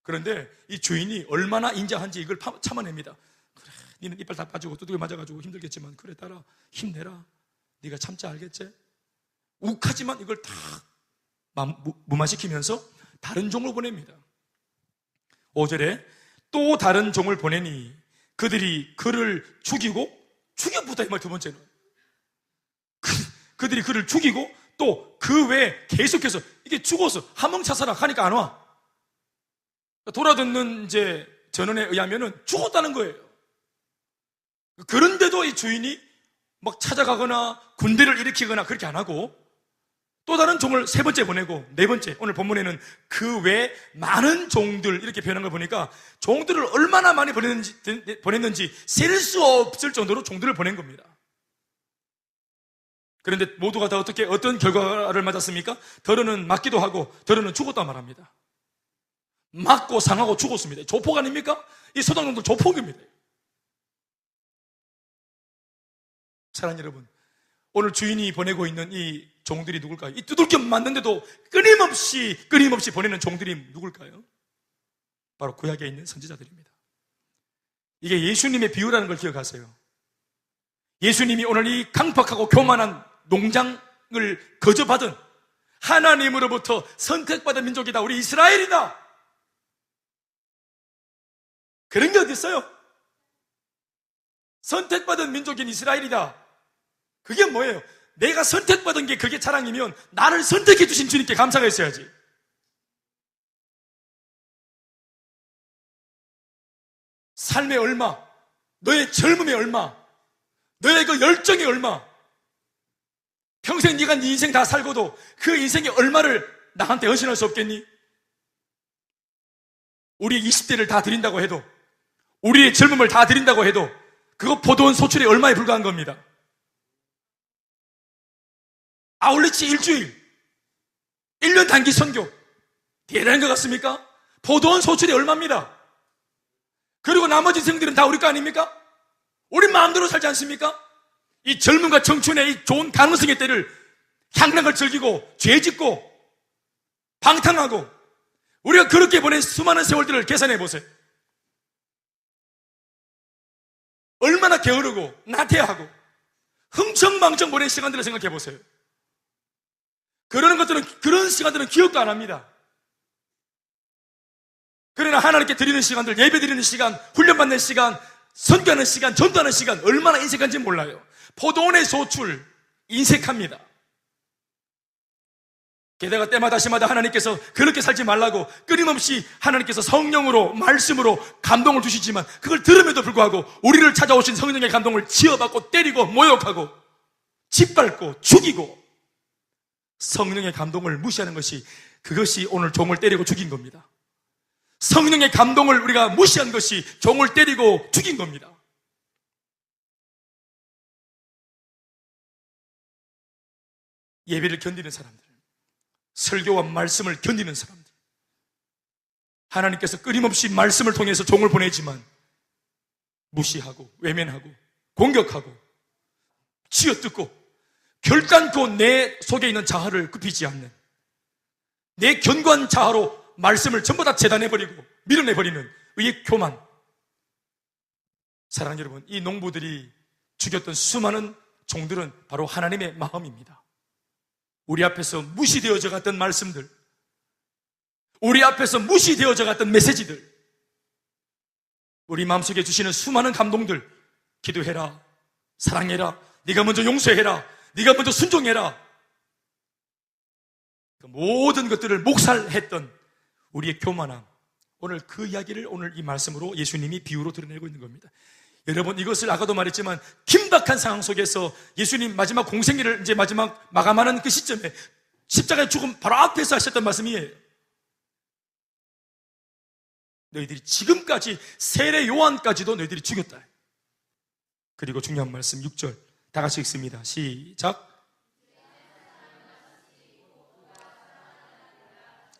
그런데 이 주인이 얼마나 인자한지 이걸 참아냅니다. 그래, 니는 이빨 다 빠지고 두들겨 맞아가지고 힘들겠지만 그래, 따라 힘내라. 네가 참지 알겠지? 욱하지만 이걸 다 무마시키면서 다른 종을 보냅니다. 5절에 또 다른 종을 보내니 그들이 그를 죽여보다. 이 말 두 번째는 그들이 그를 죽이고 또 그 외에 계속해서 이게 죽어서 하멍차사라 하니까 안 와. 돌아듣는 이제 전언에 의하면은 죽었다는 거예요. 그런데도 이 주인이 막 찾아가거나 군대를 일으키거나 그렇게 안 하고 또 다른 종을 세 번째 보내고 네 번째, 오늘 본문에는 그 외에 많은 종들 이렇게 표현한 걸 보니까 종들을 얼마나 많이 보냈는지 셀 수 없을 정도로 종들을 보낸 겁니다. 그런데 모두가 다 어떤 결과를 맞았습니까? 더러는 맞기도 하고 더러는 죽었다 말합니다. 맞고 상하고 죽었습니다. 조폭 아닙니까? 이 소작농들 조폭입니다. 사랑하는 여러분, 오늘 주인이 보내고 있는 이 종들이 누굴까요? 이 두들겨 맞는데도 끊임없이 보내는 종들이 누굴까요? 바로 구약에 있는 선지자들입니다. 이게 예수님의 비유라는 걸 기억하세요. 예수님이 오늘 이 강팍하고 교만한 농장을 거저받은 하나님으로부터 선택받은 민족이다. 우리 이스라엘이다. 그런 게 어디 있어요? 선택받은 민족인 이스라엘이다. 그게 뭐예요? 내가 선택받은 게 그게 자랑이면 나를 선택해 주신 주님께 감사가 있어야지. 삶의 얼마, 너의 젊음의 얼마, 너의 그 열정의 얼마, 평생 네가 네 인생 다 살고도 그 인생의 얼마를 나한테 헌신할 수 없겠니? 우리 20대를 다 드린다고 해도, 우리의 젊음을 다 드린다고 해도 그거 포도원 소출이 얼마에 불과한 겁니다. 아울리치 일주일, 1년 단기 선교, 대단한 것 같습니까? 포도원 소출이 얼마입니다. 그리고 나머지 인생들은 다 우리 거 아닙니까? 우리 마음대로 살지 않습니까? 이 젊음과 청춘의 이 좋은 가능성의 때를 향락을 즐기고 죄짓고 방탕하고 우리가 그렇게 보낸 수많은 세월들을 계산해 보세요. 얼마나 게으르고 나태하고 흥청망청 보낸 시간들을 생각해 보세요. 그런 시간들은 기억도 안 합니다. 그러나 하나님께 드리는 시간들, 예배 드리는 시간, 훈련받는 시간, 선교하는 시간, 전도하는 시간, 얼마나 인색한지 몰라요. 포도원의 소출, 인색합니다. 게다가 때마다 시마다 하나님께서 그렇게 살지 말라고 끊임없이 하나님께서 성령으로, 말씀으로 감동을 주시지만 그걸 들음에도 불구하고 우리를 찾아오신 성령의 감동을 지어받고 때리고 모욕하고 짓밟고 죽이고 성령의 감동을 무시하는 그것이 오늘 종을 때리고 죽인 겁니다. 성령의 감동을 우리가 무시한 것이 종을 때리고 죽인 겁니다. 예배를 견디는 사람들, 설교와 말씀을 견디는 사람들, 하나님께서 끊임없이 말씀을 통해서 종을 보내지만 무시하고 외면하고 공격하고 치어뜯고 결단코 내 속에 있는 자아를 굽히지 않는, 내 견고한 자아로 말씀을 전부 다 재단해버리고 밀어내버리는 의의 교만. 사랑하는 여러분, 이 농부들이 죽였던 수많은 종들은 바로 하나님의 마음입니다. 우리 앞에서 무시되어져 갔던 말씀들, 우리 앞에서 무시되어져 갔던 메시지들, 우리 마음속에 주시는 수많은 감동들, 기도해라, 사랑해라, 네가 먼저 용서해라, 네가 먼저 순종해라, 그 모든 것들을 목살했던 우리의 교만함, 오늘 그 이야기를 오늘 이 말씀으로 예수님이 비유로 드러내고 있는 겁니다. 여러분, 이것을 아까도 말했지만 긴박한 상황 속에서 예수님 마지막 공생애를 이제 마지막 마감하는 그 시점에 십자가의 죽음 바로 앞에서 하셨던 말씀이에요. 너희들이 지금까지 세례 요한까지도 너희들이 죽였다. 그리고 중요한 말씀 6절 다 같이 읽습니다. 시작.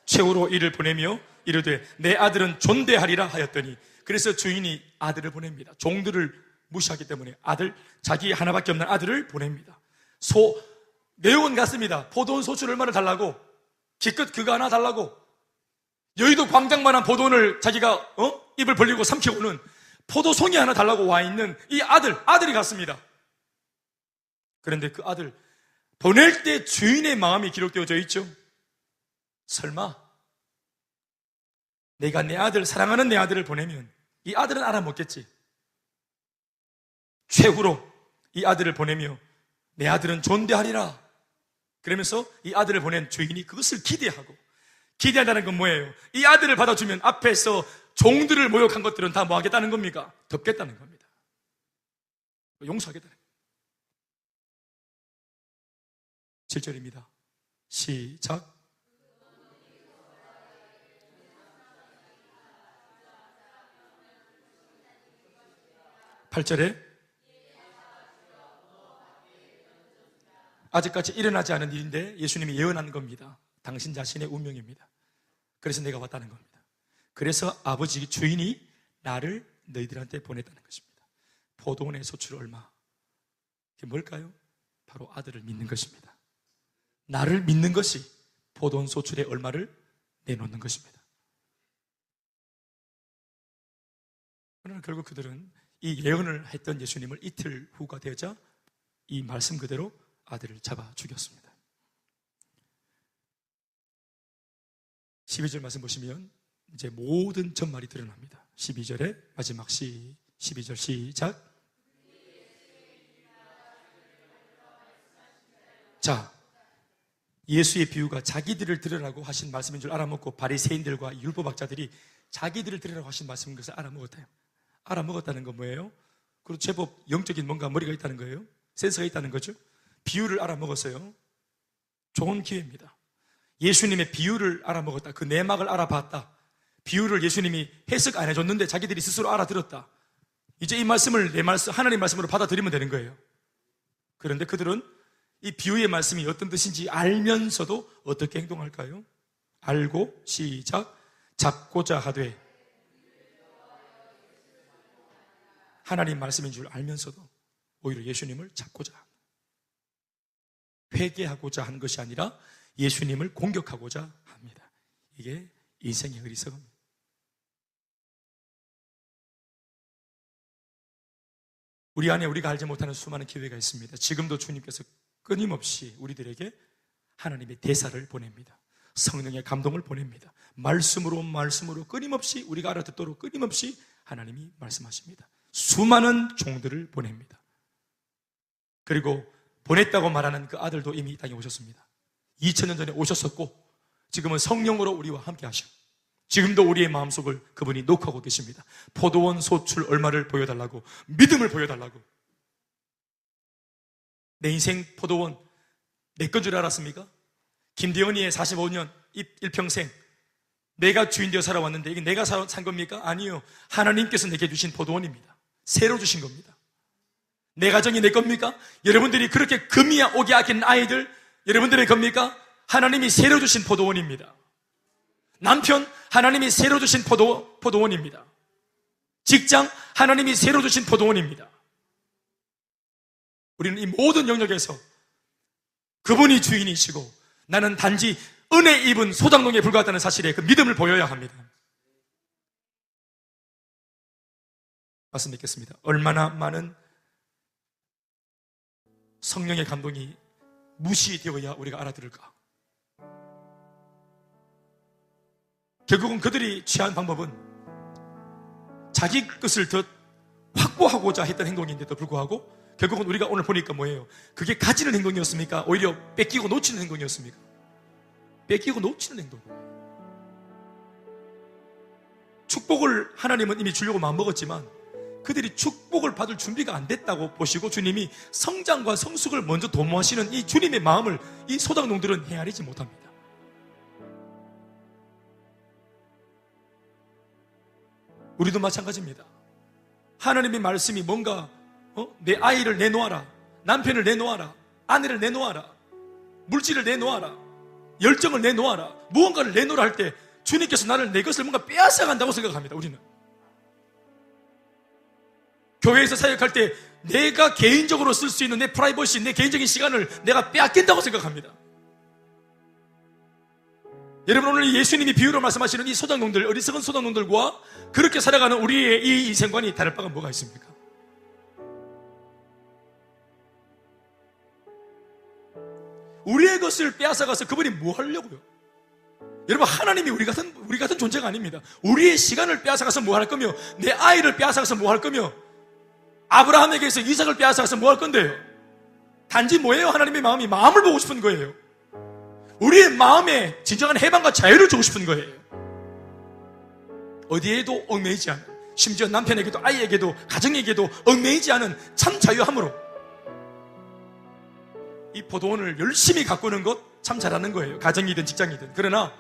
최후로 이를 보내며 이르되 내 아들은 존대하리라 하였더니, 그래서 주인이 아들을 보냅니다. 종들을 무시하기 때문에 아들, 자기 하나밖에 없는 아들을 보냅니다. 내용은 같습니다. 포도원 소출 얼마를 달라고, 기껏 그거 하나 달라고, 여의도 광장만한 포도원을 자기가 입을 벌리고 삼키고는 포도송이 하나 달라고 와 있는 이 아들이 같습니다. 그런데 그 아들 보낼 때 주인의 마음이 기록되어져 있죠. 설마 내가 내 아들, 사랑하는 내 아들을 보내면 이 아들은 알아먹겠지. 최후로 이 아들을 보내며 내 아들은 존대하리라. 그러면서 이 아들을 보낸 주인이 그것을 기대한다는 건 뭐예요? 이 아들을 받아주면 앞에서 종들을 모욕한 것들은 다 뭐 하겠다는 겁니까? 덮겠다는 겁니다. 용서하겠다는 겁니다. 7절입니다. 시작. 8절에 아직까지 일어나지 않은 일인데 예수님이 예언한 겁니다. 당신 자신의 운명입니다. 그래서 내가 왔다는 겁니다. 그래서 아버지 주인이 나를 너희들한테 보냈다는 것입니다. 포도원의 소출 얼마? 그게 뭘까요? 바로 아들을 믿는 것입니다. 나를 믿는 것이 포도원 소출의 얼마를 내놓는 것입니다. 그러나 결국 그들은 이 예언을 했던 예수님을 이틀 후가 되자 이 말씀 그대로 아들을 잡아 죽였습니다. 12절 말씀 보시면 이제 모든 전말이 드러납니다. 12절에 마지막 12절 시작. 자, 예수의 비유가 자기들을 들으라고 하신 말씀인 줄 알아먹고 바리새인들과 율법학자들이 자기들을 들으라고 하신 말씀인 것을 알아먹었다는 건 뭐예요? 그리고 제법 영적인 뭔가 머리가 있다는 거예요. 센스가 있다는 거죠. 비유를 알아먹었어요. 좋은 기회입니다. 예수님의 비유를 알아먹었다. 그 내막을 알아봤다. 비유를 예수님이 해석 안 해줬는데 자기들이 스스로 알아들었다. 이제 이 말씀을 하나님의 말씀으로 받아들이면 되는 거예요. 그런데 그들은 이 비유의 말씀이 어떤 뜻인지 알면서도 어떻게 행동할까요? 알고 시작. 잡고자 하되, 하나님 말씀인 줄 알면서도 오히려 예수님을 잡고자 합니다. 회개하고자 한 것이 아니라 예수님을 공격하고자 합니다. 이게 인생의 어리석음입니다. 우리 안에 우리가 알지 못하는 수많은 기회가 있습니다. 지금도 주님께서 끊임없이 우리들에게 하나님의 대사를 보냅니다. 성령의 감동을 보냅니다. 말씀으로 끊임없이 우리가 알아듣도록 끊임없이 하나님이 말씀하십니다. 수많은 종들을 보냅니다. 그리고 보냈다고 말하는 그 아들도 이미 이 땅에 오셨습니다. 2000년 전에 오셨었고 지금은 성령으로 우리와 함께 하시고 지금도 우리의 마음속을 그분이 녹하고 계십니다. 포도원 소출 얼마를 보여달라고, 믿음을 보여달라고. 내 인생 포도원 내 건 줄 알았습니까? 김대현이의 45년 일평생 내가 주인 되어 살아왔는데 이게 내가 산 겁니까? 아니요. 하나님께서 내게 주신 포도원입니다. 새로 주신 겁니다. 내 가정이 내 겁니까? 여러분들이 그렇게 금이 오게 아낀 아이들 여러분들의 겁니까? 하나님이 새로 주신 포도원입니다. 남편 하나님이 새로 주신 포도원입니다. 직장 하나님이 새로 주신 포도원입니다. 우리는 이 모든 영역에서 그분이 주인이시고 나는 단지 은혜 입은 소장농에 불과하다는 사실에 그 믿음을 보여야 합니다. 말씀 믿겠습니다. 얼마나 많은 성령의 감동이 무시되어야 우리가 알아들을까? 결국은 그들이 취한 방법은 자기 것을 더 확보하고자 했던 행동인데도 불구하고 결국은 우리가 오늘 보니까 뭐예요? 그게 가지는 행동이었습니까? 오히려 뺏기고 놓치는 행동이었습니까? 뺏기고 놓치는 행동. 축복을 하나님은 이미 주려고 마음먹었지만 그들이 축복을 받을 준비가 안 됐다고 보시고 주님이 성장과 성숙을 먼저 도모하시는 이 주님의 마음을 이 소작농들은 헤아리지 못합니다. 우리도 마찬가지입니다. 하나님의 말씀이 뭔가 내 아이를 내놓아라, 남편을 내놓아라, 아내를 내놓아라, 물질을 내놓아라, 열정을 내놓아라, 무언가를 내놓으라 할 때 주님께서 나를 내 것을 뭔가 빼앗아 간다고 생각합니다. 우리는 교회에서 사역할 때 내가 개인적으로 쓸 수 있는 내 프라이버시, 내 개인적인 시간을 내가 빼앗긴다고 생각합니다. 여러분, 오늘 예수님이 비유로 말씀하시는 이 소작농들, 어리석은 소작농들과 그렇게 살아가는 우리의 이 인생관이 다를 바가 뭐가 있습니까? 우리의 것을 빼앗아가서 그분이 뭐 하려고요? 여러분, 하나님이 우리 같은 존재가 아닙니다. 우리의 시간을 빼앗아가서 뭐 할 거며, 내 아이를 빼앗아가서 뭐 할 거며, 아브라함에게서 이삭을 빼앗아가서 뭐 할 건데요? 단지 뭐예요? 하나님의 마음을 보고 싶은 거예요. 우리의 마음에 진정한 해방과 자유를 주고 싶은 거예요. 어디에도 얽매이지 않은, 심지어 남편에게도 아이에게도 가정에게도 얽매이지 않은 참 자유함으로 이 포도원을 열심히 가꾸는 것 참 잘하는 거예요. 가정이든 직장이든. 그러나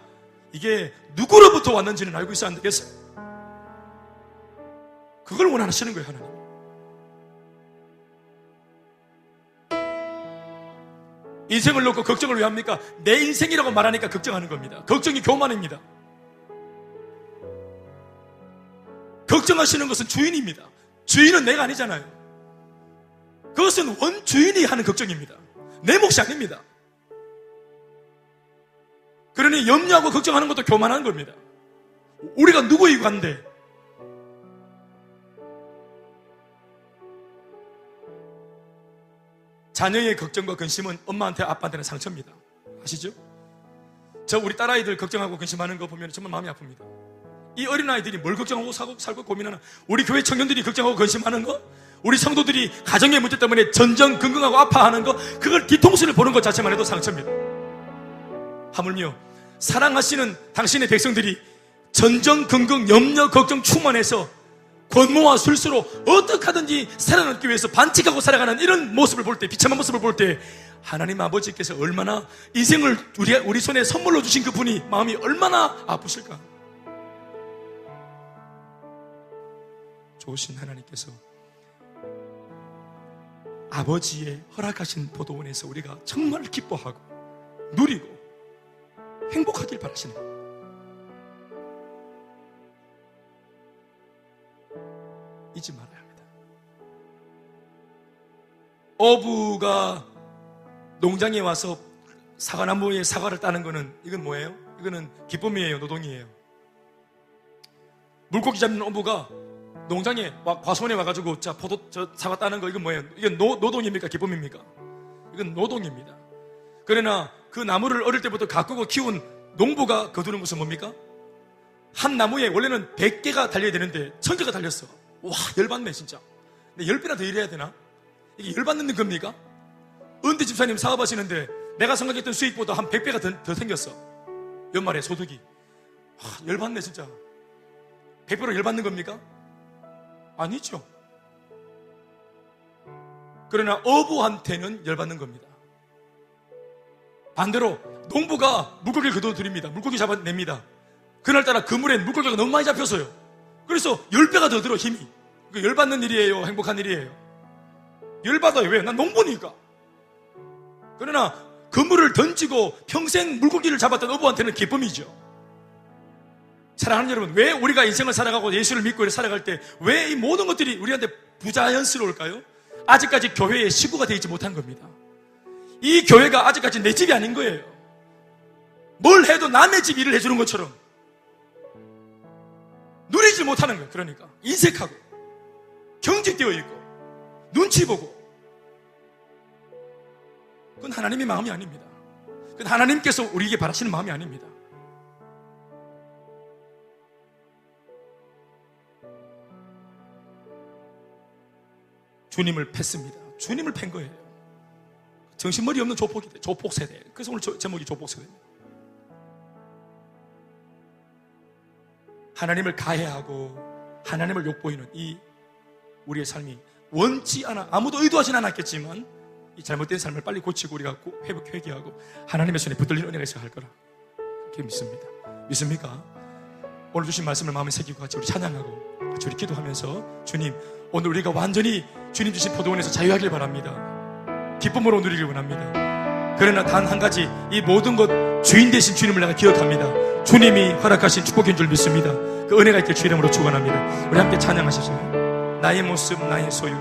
이게 누구로부터 왔는지는 알고 있어야 안 되겠어요? 그걸 원하시는 거예요, 하나님. 인생을 놓고 걱정을 왜 합니까? 내 인생이라고 말하니까 걱정하는 겁니다. 걱정이 교만입니다. 걱정하시는 것은 주인입니다. 주인은 내가 아니잖아요. 그것은 원주인이 하는 걱정입니다. 내 몫이 아닙니다. 그러니 염려하고 걱정하는 것도 교만한 겁니다. 우리가 누구의 관대? 자녀의 걱정과 근심은 엄마한테 아빠한테는 상처입니다. 아시죠? 저 우리 딸아이들 걱정하고 근심하는 거 보면 정말 마음이 아픕니다. 이 어린아이들이 뭘 걱정하고 살고 고민하나? 우리 교회 청년들이 걱정하고 근심하는 거? 우리 성도들이 가정의 문제 때문에 전전긍긍하고 아파하는 거? 그걸 뒤통수를 보는 것 자체만 해도 상처입니다. 하물며 사랑하시는 당신의 백성들이 전전긍긍, 염려, 걱정 충만해서 권모와 술수로 어떻게 하든지 살아남기 위해서 반칙하고 살아가는 이런 모습을 볼 때, 비참한 모습을 볼 때 하나님 아버지께서 얼마나 인생을 우리 손에 선물로 주신 그분이 마음이 얼마나 아프실까? 좋으신 하나님께서 아버지의 허락하신 포도원에서 우리가 정말 기뻐하고 누리고 행복하길 바라시는 거예요. 잊지 말아야 합니다. 어부가 농장에 와서 사과나무에 사과를 따는 거는 이건 뭐예요? 이거는 기쁨이에요? 노동이에요? 물고기 잡는 어부가 농장에 과수원에 와가지고 사과 따는 거 이건 뭐예요? 이건 노동입니까? 기쁨입니까? 이건 노동입니다. 그러나 그 나무를 어릴 때부터 가꾸고 키운 농부가 거두는 것은 뭡니까? 한 나무에 원래는 100개가 달려야 되는데 1000개가 달렸어. 와, 열받네 진짜. 근데 10배나 더 일해야 되나? 이게 열받는 겁니까? 은퇴 집사님 사업하시는데 내가 생각했던 수익보다 한 100배가 더 생겼어. 연말에 소득이. 열받네 진짜. 100배로 열받는 겁니까? 아니죠. 그러나 어부한테는 열받는 겁니다. 반대로 농부가 물고기를 거둬들입니다. 물고기 잡아냅니다. 그날따라 그물엔 물고기가 너무 많이 잡혔어요. 그래서 10배가 더 들어 힘이. 열받는 일이에요? 행복한 일이에요? 열받아요. 왜? 난 농부니까. 그러나 그물을 던지고 평생 물고기를 잡았던 어부한테는 기쁨이죠. 사랑하는 여러분, 왜 우리가 인생을 살아가고 예수를 믿고 살아갈 때 왜 이 모든 것들이 우리한테 부자연스러울까요? 아직까지 교회의 식구가 되지 못한 겁니다. 이 교회가 아직까지 내 집이 아닌 거예요. 뭘 해도 남의 집 일을 해주는 것처럼 누리지 못하는 거예요. 그러니까 인색하고 경직되어 있고 눈치 보고. 그건 하나님의 마음이 아닙니다. 그건 하나님께서 우리에게 바라시는 마음이 아닙니다. 주님을 팼습니다. 주님을 팬 거예요. 정신머리 없는 조폭이 돼. 조폭 세대. 그래서 오늘 제목이 조폭 세대입니다. 하나님을 가해하고 하나님을 욕보이는 이 우리의 삶이 원치 않아, 아무도 의도하진 않았겠지만 이 잘못된 삶을 빨리 고치고 우리가 회개하고 하나님의 손에 붙들리는 은혜가 있어야 할 거라 그렇게 믿습니다. 믿습니까? 오늘 주신 말씀을 마음에 새기고 같이 우리 찬양하고 같이 우리 기도하면서 주님, 오늘 우리가 완전히 주님 주신 포도원에서 자유하길 바랍니다. 기쁨으로 누리길 원합니다. 그러나 단 한 가지, 이 모든 것 주인 되신 주님을 내가 기억합니다. 주님이 허락하신 축복인 줄 믿습니다. 그 은혜가 있길 주 이름으로 축원합니다. 우리 함께 찬양하시죠. 나의 모습 나의 소유.